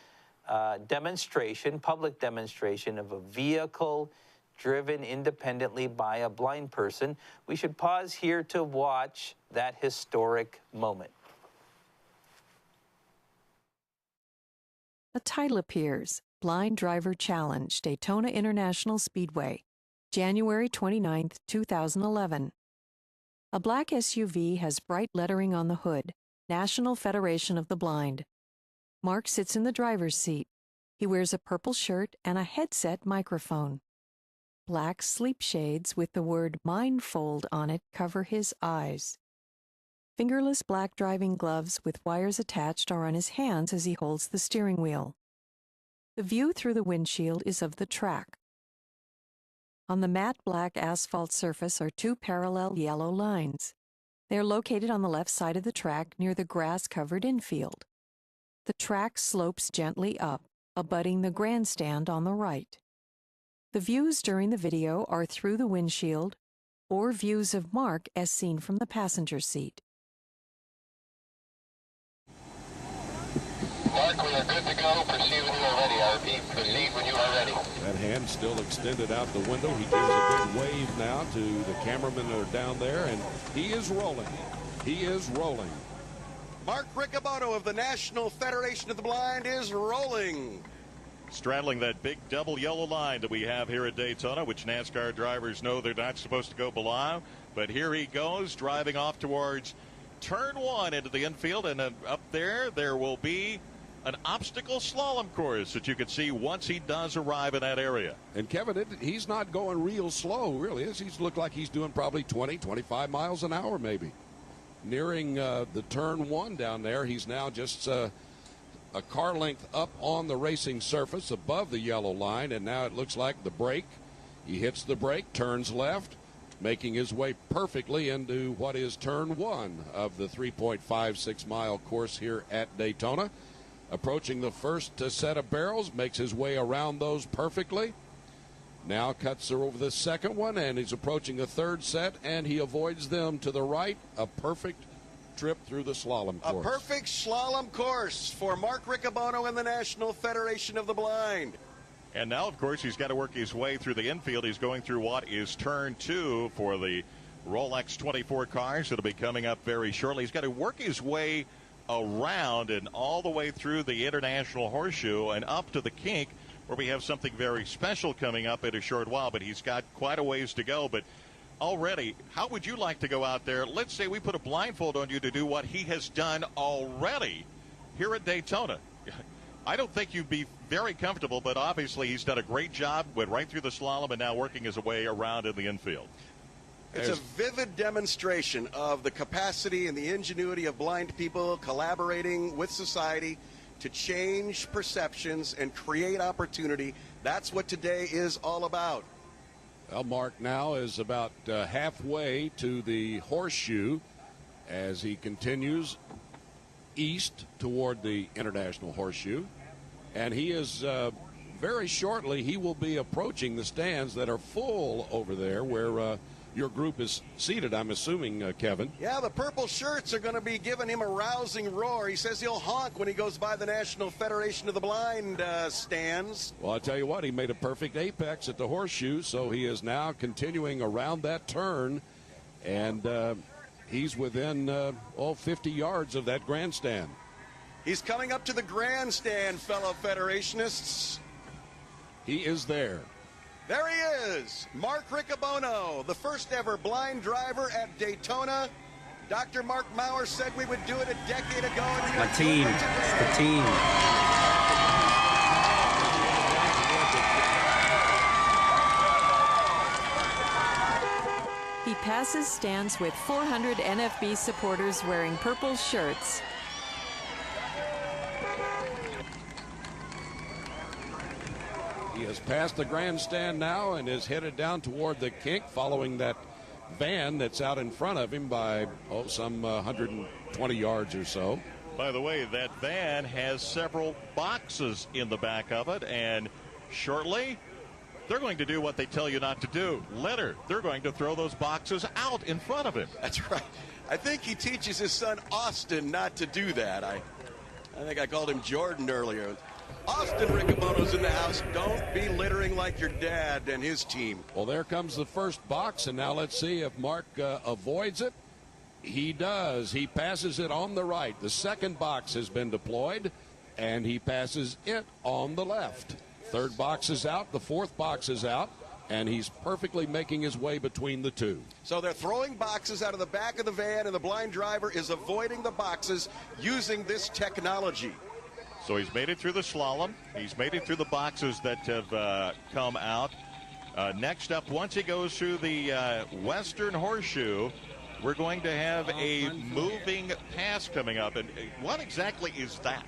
demonstration, public demonstration of a vehicle driven independently by a blind person. We should pause here to watch that historic moment. A title appears, Blind Driver Challenge, Daytona International Speedway, January 29, 2011. A black SUV has bright lettering on the hood, National Federation of the Blind. Mark sits in the driver's seat. He wears a purple shirt and a headset microphone. Black sleep shades with the word Mindfold on it cover his eyes. Fingerless black driving gloves with wires attached are on his hands as he holds the steering wheel. The view through the windshield is of the track. On the matte black asphalt surface are two parallel yellow lines. They are located on the left side of the track near the grass-covered infield. The track slopes gently up, abutting the grandstand on the right. The views during the video are through the windshield or views of Mark as seen from the passenger seat. Mark, we are good to go. Proceed when you are ready. I repeat, proceed when you are ready. That hand still extended out the window. He gives a big wave now to the cameramen that are down there, and he is rolling. He is rolling. Mark Riccobono of the National Federation of the Blind is rolling. Straddling that big double yellow line that we have here at Daytona, which NASCAR drivers know they're not supposed to go below. But here he goes, driving off towards turn one into the infield, and up there will be an obstacle slalom course that you can see once he does arrive in that area. And Kevin, he's not going real slow, really. He's looked like he's doing probably 20, 25 miles an hour maybe. Nearing the turn one down there, he's now just a car length up on the racing surface above the yellow line, and now it looks like the brake. He hits the brake, turns left, making his way perfectly into what is turn one of the 3.56 mile course here at Daytona. Approaching the first set of barrels, makes his way around those perfectly. Now cuts over the second one, and he's approaching the third set, and he avoids them to the right. A perfect perfect trip through the slalom course. A perfect slalom course for Mark Riccobono and the National Federation of the Blind. And now, of course, he's got to work his way through the infield. He's going through what is turn 2 for the Rolex 24 cars that'll be coming up very shortly. He's got to work his way around and all the way through the International Horseshoe and up to the kink, where we have something very special coming up in a short while. But he's got quite a ways to go. But already, how would you like to go out there? Let's say we put a blindfold on you to do what he has done already here at Daytona. I don't think you'd be very comfortable, but obviously he's done a great job, went right through the slalom, and now working his way around in the infield. It's a vivid demonstration of the capacity and the ingenuity of blind people collaborating with society to change perceptions and create opportunity. That's what today is all about. Well, Mark now is about halfway to the horseshoe as he continues east toward the International Horseshoe. And he is very shortly, he will be approaching the stands that are full over there where your group is seated, I'm assuming, Kevin. Yeah, the purple shirts are going to be giving him a rousing roar. He says he'll honk when he goes by the National Federation of the Blind stands. Well, I'll tell you what, he made a perfect apex at the horseshoe, so he is now continuing around that turn, and he's within 50 yards of that grandstand. He's coming up to the grandstand, fellow Federationists. He is there. There he is, Mark Riccobono, the first ever blind driver at Daytona. Dr. Mark Maurer said we would do it a decade ago. And my team, the team. He passes stands with 400 NFB supporters wearing purple shirts. He has passed the grandstand now and is headed down toward the kink, following that van that's out in front of him by, some 120 yards or so. By the way, that van has several boxes in the back of it, and shortly, they're going to do what they tell you not to do. Litter. They're going to throw those boxes out in front of him. That's right. I think he teaches his son Austin not to do that. I think I called him Jordan earlier. Austin Riccobono's in the house. Don't be littering like your dad and his team. Well, there comes the first box, and now let's see if Mark avoids it. He does. He passes it on the right. The second box has been deployed, and he passes it on the left. Third box is out. The fourth box is out, and he's perfectly making his way between the two. So they're throwing boxes out of the back of the van, and the blind driver is avoiding the boxes using this technology. So he's made it through the slalom. He's made it through the boxes that have come out. Next up, once he goes through the Western Horseshoe, we're going to have a moving pass coming up. And what exactly is that?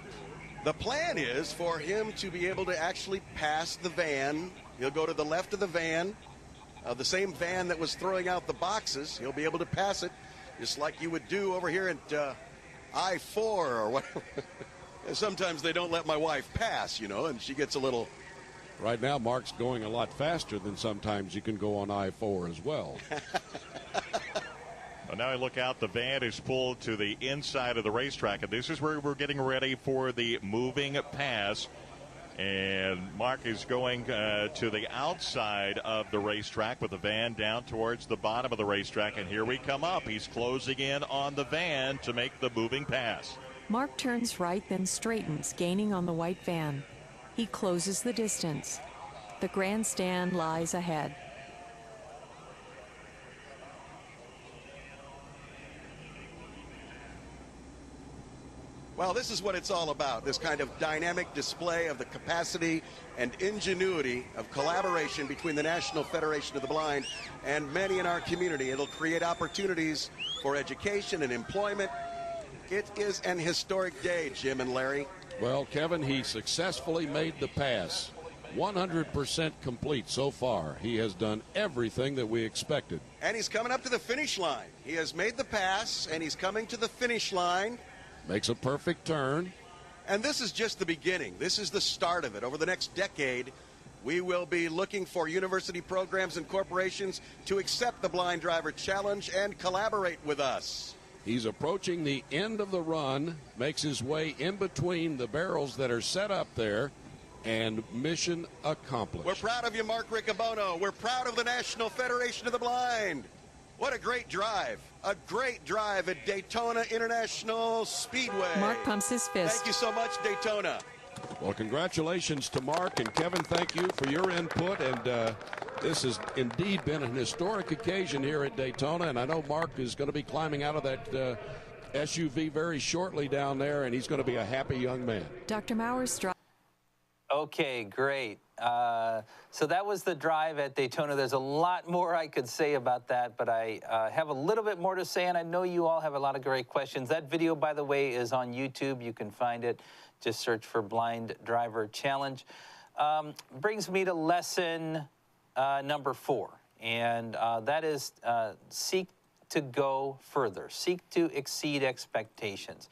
The plan is for him to be able to actually pass the van. He'll go to the left of the van, the same van that was throwing out the boxes. He'll be able to pass it just like you would do over here at I-4 or whatever. Sometimes they don't let my wife pass, and she gets a little... Right now, Mark's going a lot faster than sometimes you can go on I-4 as well. Well, now I look out, the van is pulled to the inside of the racetrack, and this is where we're getting ready for the moving pass. And Mark is going to the outside of the racetrack with the van down towards the bottom of the racetrack, and here we come up. He's closing in on the van to make the moving pass. Mark turns right, then straightens, gaining on the white van. He closes the distance. The grandstand lies ahead. Well, this is what it's all about, this kind of dynamic display of the capacity and ingenuity of collaboration between the National Federation of the Blind and many in our community. It'll create opportunities for education and employment. It is an historic day, Jim and Larry. Well, Kevin, he successfully made the pass. 100% complete so far. He has done everything that we expected. And he's coming up to the finish line. He has made the pass, and he's coming to the finish line. Makes a perfect turn. And this is just the beginning. This is the start of it. Over the next decade, we will be looking for university programs and corporations to accept the Blind Driver Challenge and collaborate with us. He's approaching the end of the run, makes his way in between the barrels that are set up there, and mission accomplished. We're proud of you, Mark Riccobono. We're proud of the National Federation of the Blind. What a great drive. A great drive at Daytona International Speedway. Mark pumps his fist. Thank you so much, Daytona. Well, congratulations to Mark, and Kevin, thank you for your input. And this has indeed been an historic occasion here at Daytona, and I know Mark is going to be climbing out of that SUV very shortly down there, and he's going to be a happy young man. Dr. Mauer's drive. Okay, great. So that was the drive at Daytona. There's a lot more I could say about that, but I have a little bit more to say, and I know you all have a lot of great questions. That video, by the way, is on YouTube. You can find it. Just search for Blind Driver Challenge. Brings me to lesson number 4, and that is seek to go further. Seek to exceed expectations.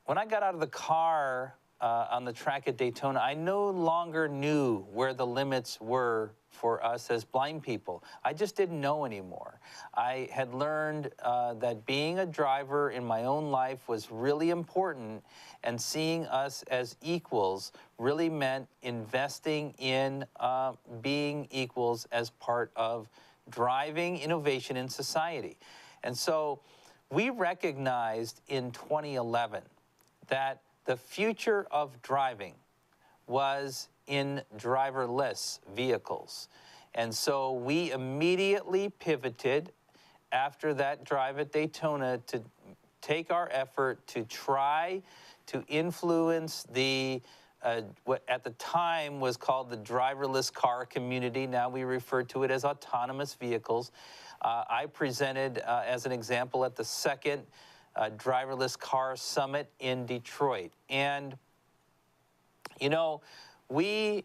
When I got out of the car on the track at Daytona, I no longer knew where the limits were for us as blind people. I just didn't know anymore. I had learned that being a driver in my own life was really important, and seeing us as equals really meant investing in being equals as part of driving innovation in society. And so we recognized in 2011 that the future of driving was in driverless vehicles. And so we immediately pivoted after that drive at Daytona to take our effort to try to influence the what at the time was called the driverless car community. Now we refer to it as autonomous vehicles. I presented as an example at the second driverless car summit in Detroit. And, you know, we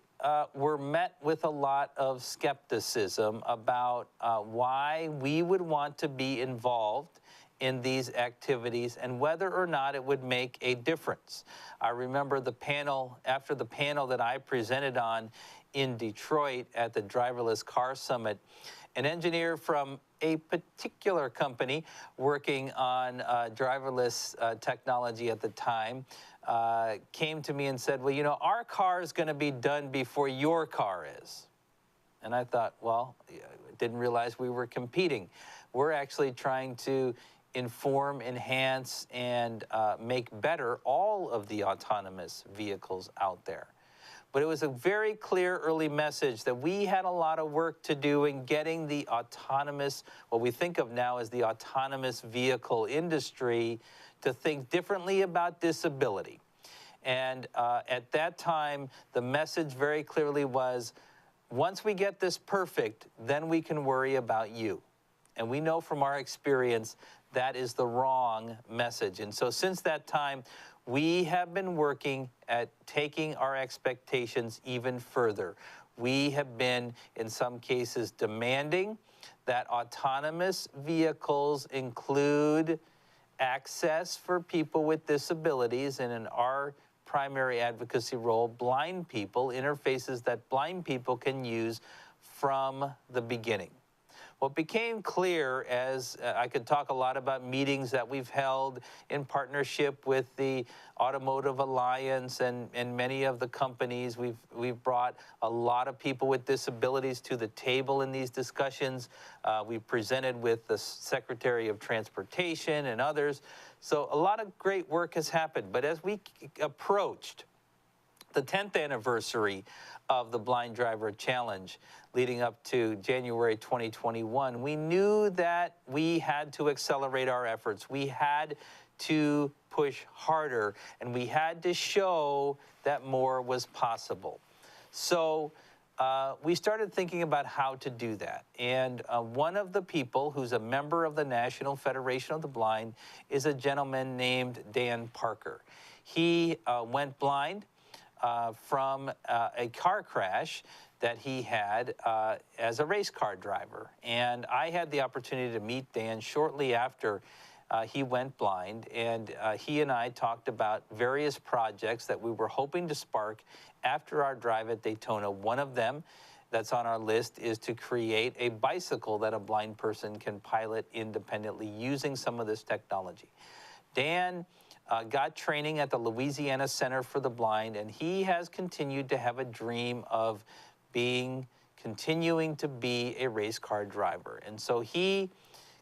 were met with a lot of skepticism about why we would want to be involved in these activities and whether or not it would make a difference. I remember the panel, after the panel that I presented on in Detroit at the Driverless Car Summit, an engineer from a particular company working on driverless technology at the time came to me and said, well, you know, our car is going to be done before your car is. And I thought, well, didn't realize we were competing. We're actually trying to inform, enhance, and make better all of the autonomous vehicles out there. But it was a very clear early message that we had a lot of work to do in getting the autonomous, what we think of now as the autonomous vehicle industry, to think differently about disability. And at that time, the message very clearly was, once we get this perfect, then we can worry about you. And we know from our experience that is the wrong message. And so since that time, we have been working at taking our expectations even further. We have been, in some cases, demanding that autonomous vehicles include access for people with disabilities, and in our primary advocacy role, blind people, interfaces that blind people can use from the beginning. What became clear, as I could talk a lot about meetings that we've held in partnership with the Automotive Alliance and many of the companies. We've brought a lot of people with disabilities to the table in these discussions. We've presented with the Secretary of Transportation and others. So a lot of great work has happened. But as we approached the 10th anniversary of the Blind Driver Challenge, leading up to January 2021, we knew that we had to accelerate our efforts. We had to push harder, and we had to show that more was possible. So we started thinking about how to do that. And one of the people who's a member of the National Federation of the Blind is a gentleman named Dan Parker. He went blind from a car crash that he had as a race car driver. And I had the opportunity to meet Dan shortly after he went blind, and he and I talked about various projects that we were hoping to spark after our drive at Daytona. One of them that's on our list is to create a bicycle that a blind person can pilot independently using some of this technology. Dan got training at the Louisiana Center for the Blind, and he has continued to have a dream of continuing to be a race car driver. And so he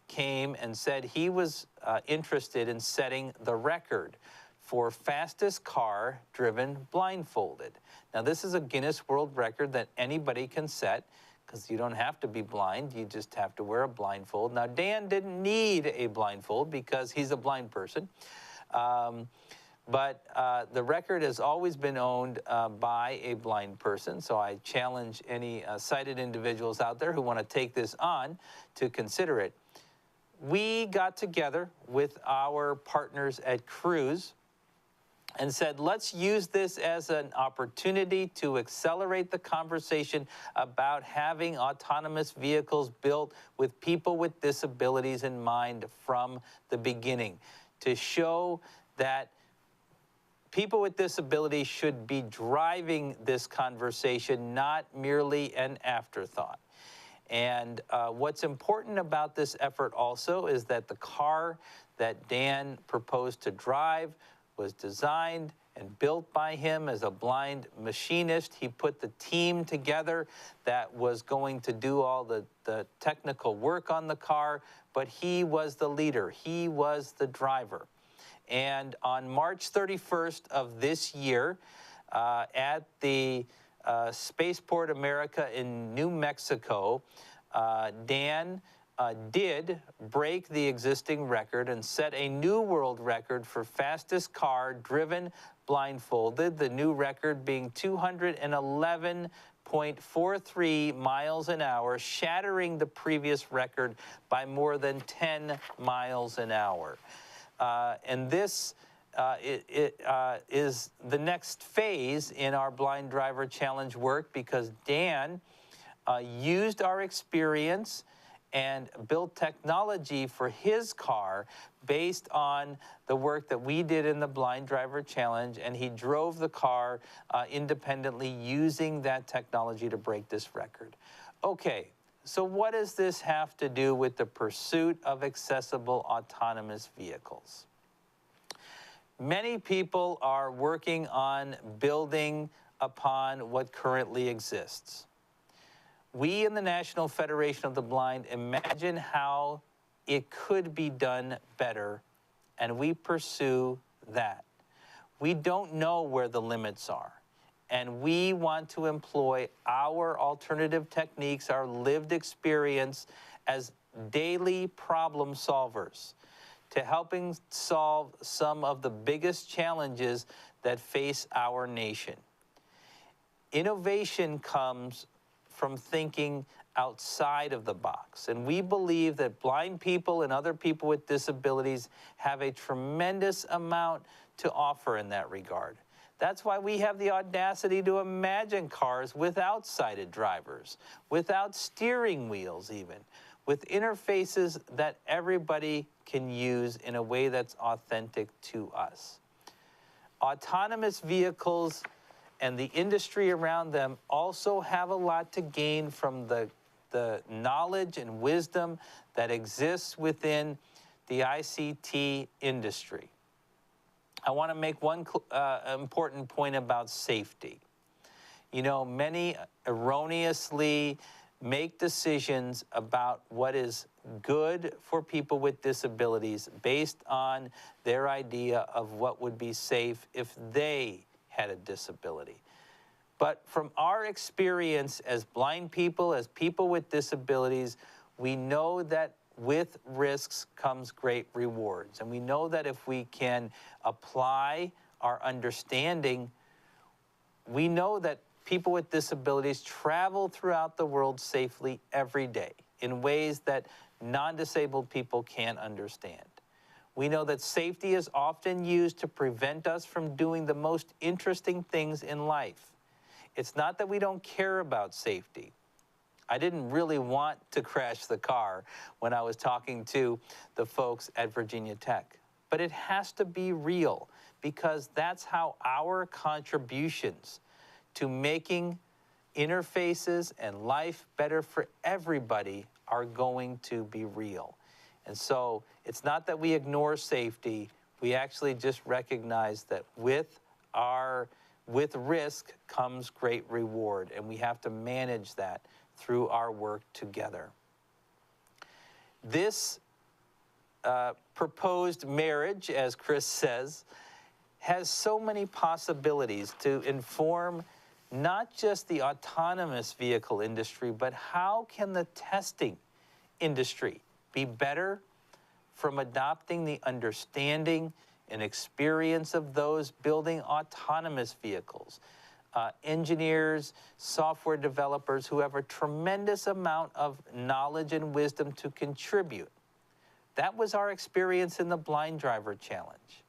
came and said he was interested in setting the record for fastest car driven blindfolded. Now, this is a Guinness World Record that anybody can set, because you don't have to be blind, you just have to wear a blindfold. Now, Dan didn't need a blindfold because he's a blind person, but the record has always been owned by a blind person, so I challenge any sighted individuals out there who want to take this on to consider it. We got together with our partners at Cruise and said, let's use this as an opportunity to accelerate the conversation about having autonomous vehicles built with people with disabilities in mind from the beginning, to show that people with disabilities should be driving this conversation, not merely an afterthought. And what's important about this effort also is that the car that Dan proposed to drive was designed and built by him as a blind machinist. He put the team together that was going to do all the technical work on the car, but he was the leader. He was the driver. And on March 31st of this year, at the Spaceport America in New Mexico, Dan did break the existing record and set a new world record for fastest car driven blindfolded, the new record being 211.43 miles an hour, shattering the previous record by more than 10 miles an hour. And this is the next phase in our Blind Driver Challenge work, because Dan used our experience and built technology for his car based on the work that we did in the Blind Driver Challenge, and he drove the car independently using that technology to break this record. Okay, so what does this have to do with the pursuit of accessible autonomous vehicles? Many people are working on building upon what currently exists. We in the National Federation of the Blind imagine how it could be done better, and we pursue that. We don't know where the limits are, and we want to employ our alternative techniques, our lived experience as daily problem solvers to helping solve some of the biggest challenges that face our nation. Innovation comes from thinking outside of the box. And we believe that blind people and other people with disabilities have a tremendous amount to offer in that regard. That's why we have the audacity to imagine cars without sighted drivers, without steering wheels even, with interfaces that everybody can use in a way that's authentic to us. Autonomous vehicles and the industry around them also have a lot to gain from the knowledge and wisdom that exists within the ICT industry. I want to make one important point about safety. You know, many erroneously make decisions about what is good for people with disabilities based on their idea of what would be safe if they had a disability. But from our experience as blind people, as people with disabilities, we know that with risks comes great rewards. And we know that if we can apply our understanding, we know that people with disabilities travel throughout the world safely every day in ways that non-disabled people can't understand. We know that safety is often used to prevent us from doing the most interesting things in life. It's not that we don't care about safety. I didn't really want to crash the car when I was talking to the folks at Virginia Tech. But it has to be real, because that's how our contributions to making interfaces and life better for everybody are going to be real. And so it's not that we ignore safety, we actually just recognize that with risk comes great reward, and we have to manage that through our work together. This proposed marriage, as Chris says, has so many possibilities to inform not just the autonomous vehicle industry, but how can the testing industry be better from adopting the understanding and experience of those building autonomous vehicles. Engineers, software developers who have a tremendous amount of knowledge and wisdom to contribute. That was our experience in the Blind Driver Challenge.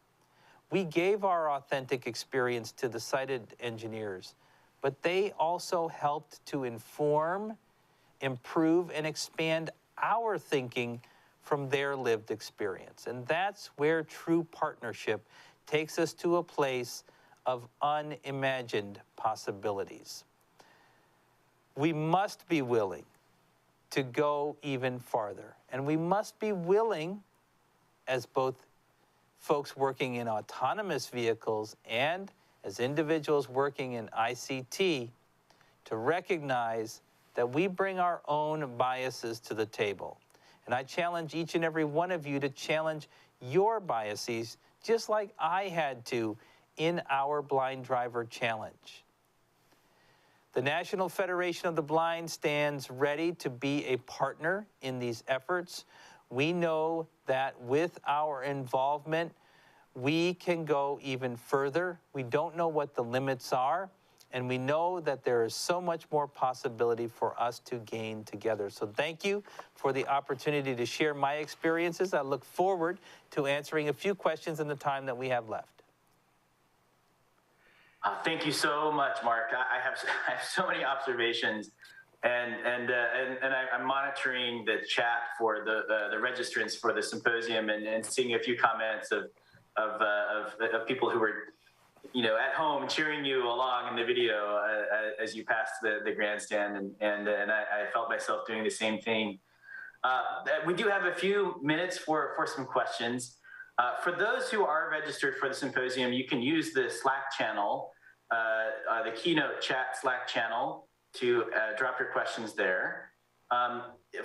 We gave our authentic experience to the sighted engineers, but they also helped to inform, improve, and expand our thinking from their lived experience. And that's where true partnership takes us to a place of unimagined possibilities. We must be willing to go even farther. And we must be willing, as both folks working in autonomous vehicles and as individuals working in ICT, to recognize that we bring our own biases to the table. And I challenge each and every one of you to challenge your biases, just like I had to in our Blind Driver Challenge. The National Federation of the Blind stands ready to be a partner in these efforts. We know that with our involvement, we can go even further. We don't know what the limits are, and we know that there is so much more possibility for us to gain together. So thank you for the opportunity to share my experiences. I look forward to answering a few questions in the time that we have left. Thank you so much, Mark. I have so many observations, and I'm monitoring the chat for the registrants for the symposium, and seeing a few comments of people who were, at home cheering you along in the video as you passed the grandstand, and I felt myself doing the same thing. We do have a few minutes for some questions. For those who are registered for the symposium, you can use the Slack channel, the Keynote chat Slack channel, to drop your questions there.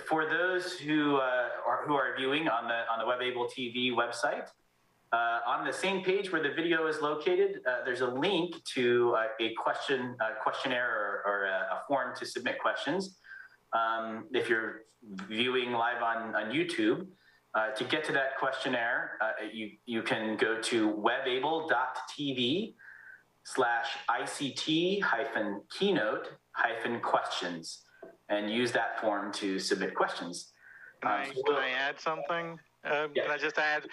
For those who are viewing on the WebAble TV website, on the same page where the video is located, there's a link to a questionnaire or a form to submit questions. If you're viewing live on YouTube, to get to that questionnaire, you can go to webable.tv/ICT-keynote-questions and use that form to submit questions. Can I add something? Yeah. Can I just add?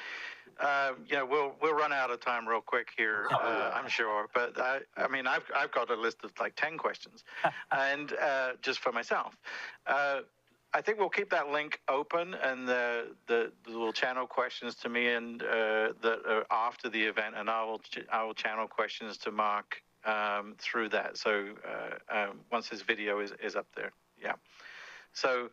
We'll run out of time real quick here, I'm sure. But I've got a list of like 10 questions, and just for myself. I think we'll keep that link open, and the little channel questions to me, and that are after the event, and I will channel questions to Mark through that. So once this video is up there, yeah. So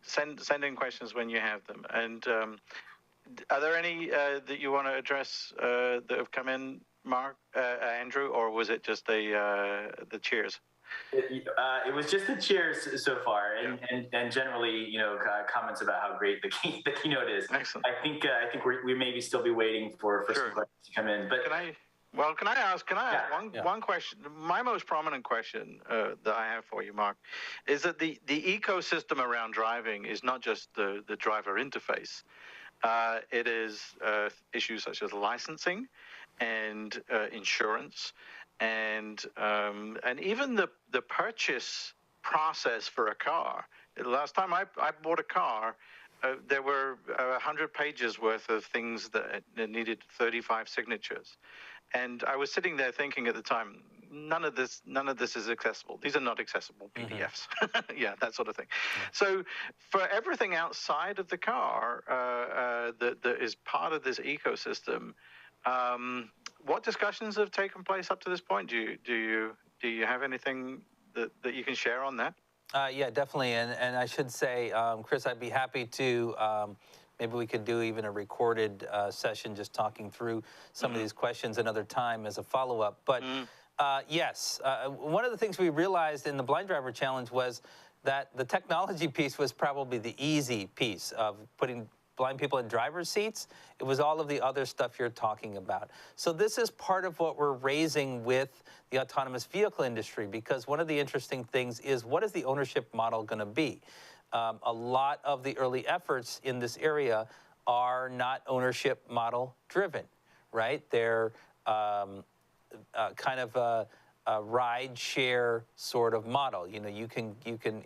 send in questions when you have them. And are there any that you want to address that have come in, Mark, Andrew, or was it just the cheers? It was just the cheers so far, and generally, comments about how great the keynote is. Excellent. I think we maybe still be waiting for some questions to come in. But can I ask one question? My most prominent question that I have for you, Mark, is that the ecosystem around driving is not just the driver interface. It is issues such as licensing and insurance, and even the purchase process for a car. The last time I bought a car, there were 100 pages worth of things that needed 35 signatures. And I was sitting there thinking at the time, none of this is accessible. These are not accessible PDFs. Yeah, that sort of thing. Yeah. So for everything outside of the car that is part of this ecosystem, what discussions have taken place up to this point? Do Do you have anything that you can share on that? Yeah, definitely. And I should say, Chris, I'd be happy to, maybe we could do even a recorded session just talking through some of these questions another time as a follow-up. But yes, one of the things we realized in the Blind Driver Challenge was that the technology piece was probably the easy piece of putting blind people in driver's seats. It was all of the other stuff you're talking about. So this is part of what we're raising with the autonomous vehicle industry, because one of the interesting things is, what is the ownership model going to be? A lot of the early efforts in this area are not ownership model driven, right? They're kind of a ride share sort of model. You know, you can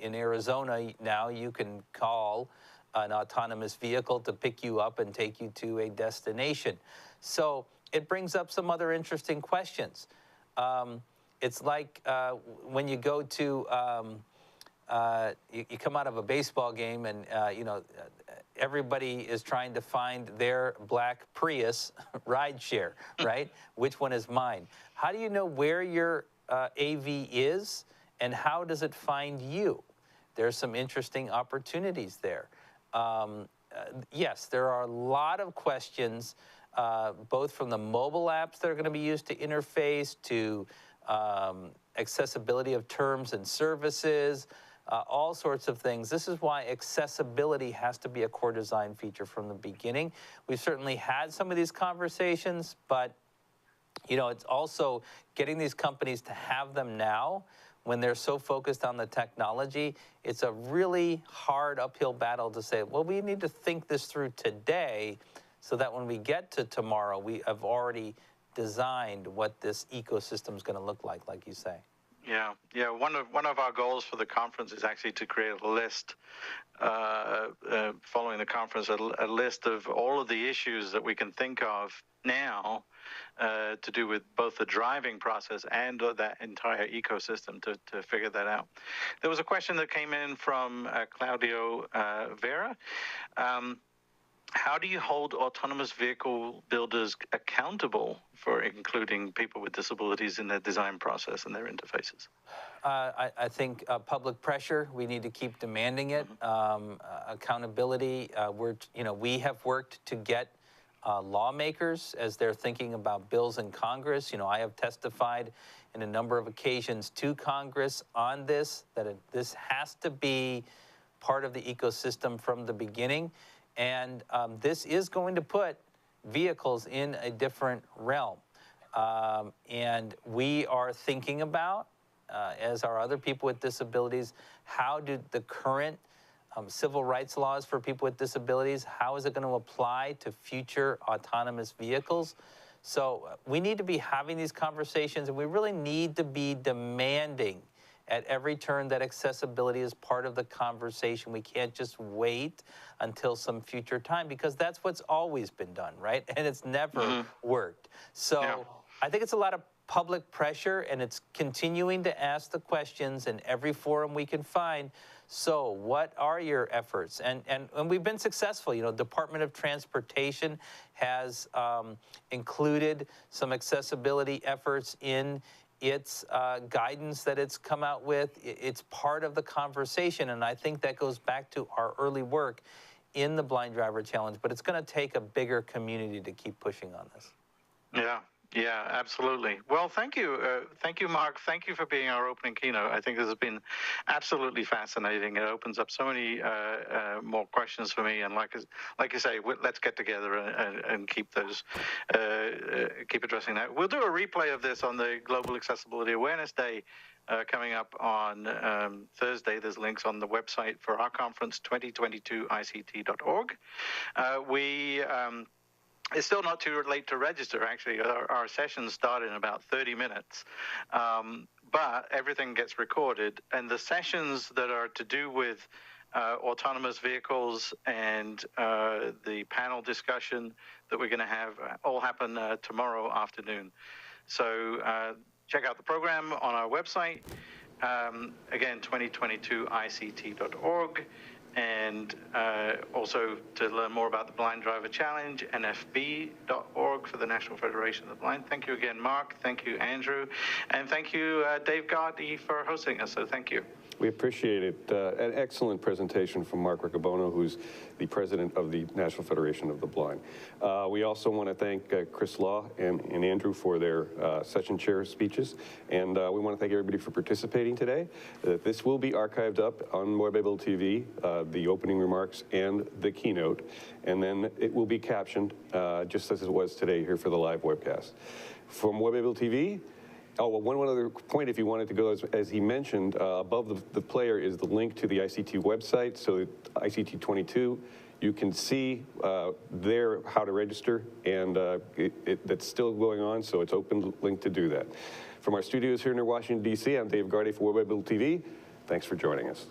in Arizona now, you can call an autonomous vehicle to pick you up and take you to a destination. So it brings up some other interesting questions. It's like when you go to, you come out of a baseball game and, you know, everybody is trying to find their black Prius ride share, right? Which one is mine? How do you know where your AV is, and how does it find you? There's some interesting opportunities there. Yes, there are a lot of questions, both from the mobile apps that are going to be used to interface, to accessibility of terms and services, all sorts of things. This is why accessibility has to be a core design feature from the beginning. We've certainly had some of these conversations, but you know, it's also getting these companies to have them now when they're so focused on the technology. It's a really hard uphill battle to say, well, we need to think this through today so that when we get to tomorrow, we have already designed what this ecosystem is going to look like you say. Yeah. One of our goals for the conference is actually to create a list, following the conference, a list of all of the issues that we can think of now to do with both the driving process and that entire ecosystem to figure that out. There was a question that came in from Claudio Vera. How do you hold autonomous vehicle builders accountable for including people with disabilities in their design process and their interfaces? I think public pressure. We need to keep demanding it. Accountability. We have worked to get lawmakers as they're thinking about bills in Congress. You know, I have testified in a number of occasions to Congress on this, that this has to be part of the ecosystem from the beginning. And this is going to put vehicles in a different realm. And we are thinking about, as are other people with disabilities, how do the current civil rights laws for people with disabilities, how is it going to apply to future autonomous vehicles? So we need to be having these conversations, and we really need to be demanding at every turn that accessibility is part of the conversation. We can't just wait until some future time, because that's what's always been done, right? And it's never worked. So I think it's a lot of public pressure, and it's continuing to ask the questions in every forum we can find. So what are your efforts? And we've been successful. You know, Department of Transportation has included some accessibility efforts in its guidance that it's come out with. It's part of the conversation, and I think that goes back to our early work in the Blind Driver Challenge, but it's going to take a bigger community to keep pushing on this. Yeah, absolutely. Well, thank you, Mark. Thank you for being our opening keynote. I think this has been absolutely fascinating. It opens up so many more questions for me. And like you say, let's get together and keep addressing that. We'll do a replay of this on the Global Accessibility Awareness Day coming up on Thursday. There's links on the website for our conference, 2022ict.org. It's still not too late to register, actually. Our sessions start in about 30 minutes, but everything gets recorded. And the sessions that are to do with autonomous vehicles and the panel discussion that we're going to have all happen tomorrow afternoon. So check out the program on our website, again, 2022ict.org. And also to learn more about the Blind Driver Challenge, nfb.org for the National Federation of the Blind. Thank you again, Mark. Thank you, Andrew. And thank you, Dave Gardy, for hosting us. So thank you. We appreciate it. An excellent presentation from Mark Riccobono, who's the president of the National Federation of the Blind. We also want to thank Chris Law and Andrew for their session chair speeches. And we want to thank everybody for participating today. This will be archived up on Morbable TV, the opening remarks and the keynote. And then it will be captioned just as it was today here for the live webcast. From Morbable TV, oh, well, one other point, if you wanted to go, as he mentioned, above the player is the link to the ICT website. So ICT 22, you can see there how to register, and that's still going on, so it's open link to do that. From our studios here near Washington, D.C., I'm Dave Gardy for Morbable TV. Thanks for joining us.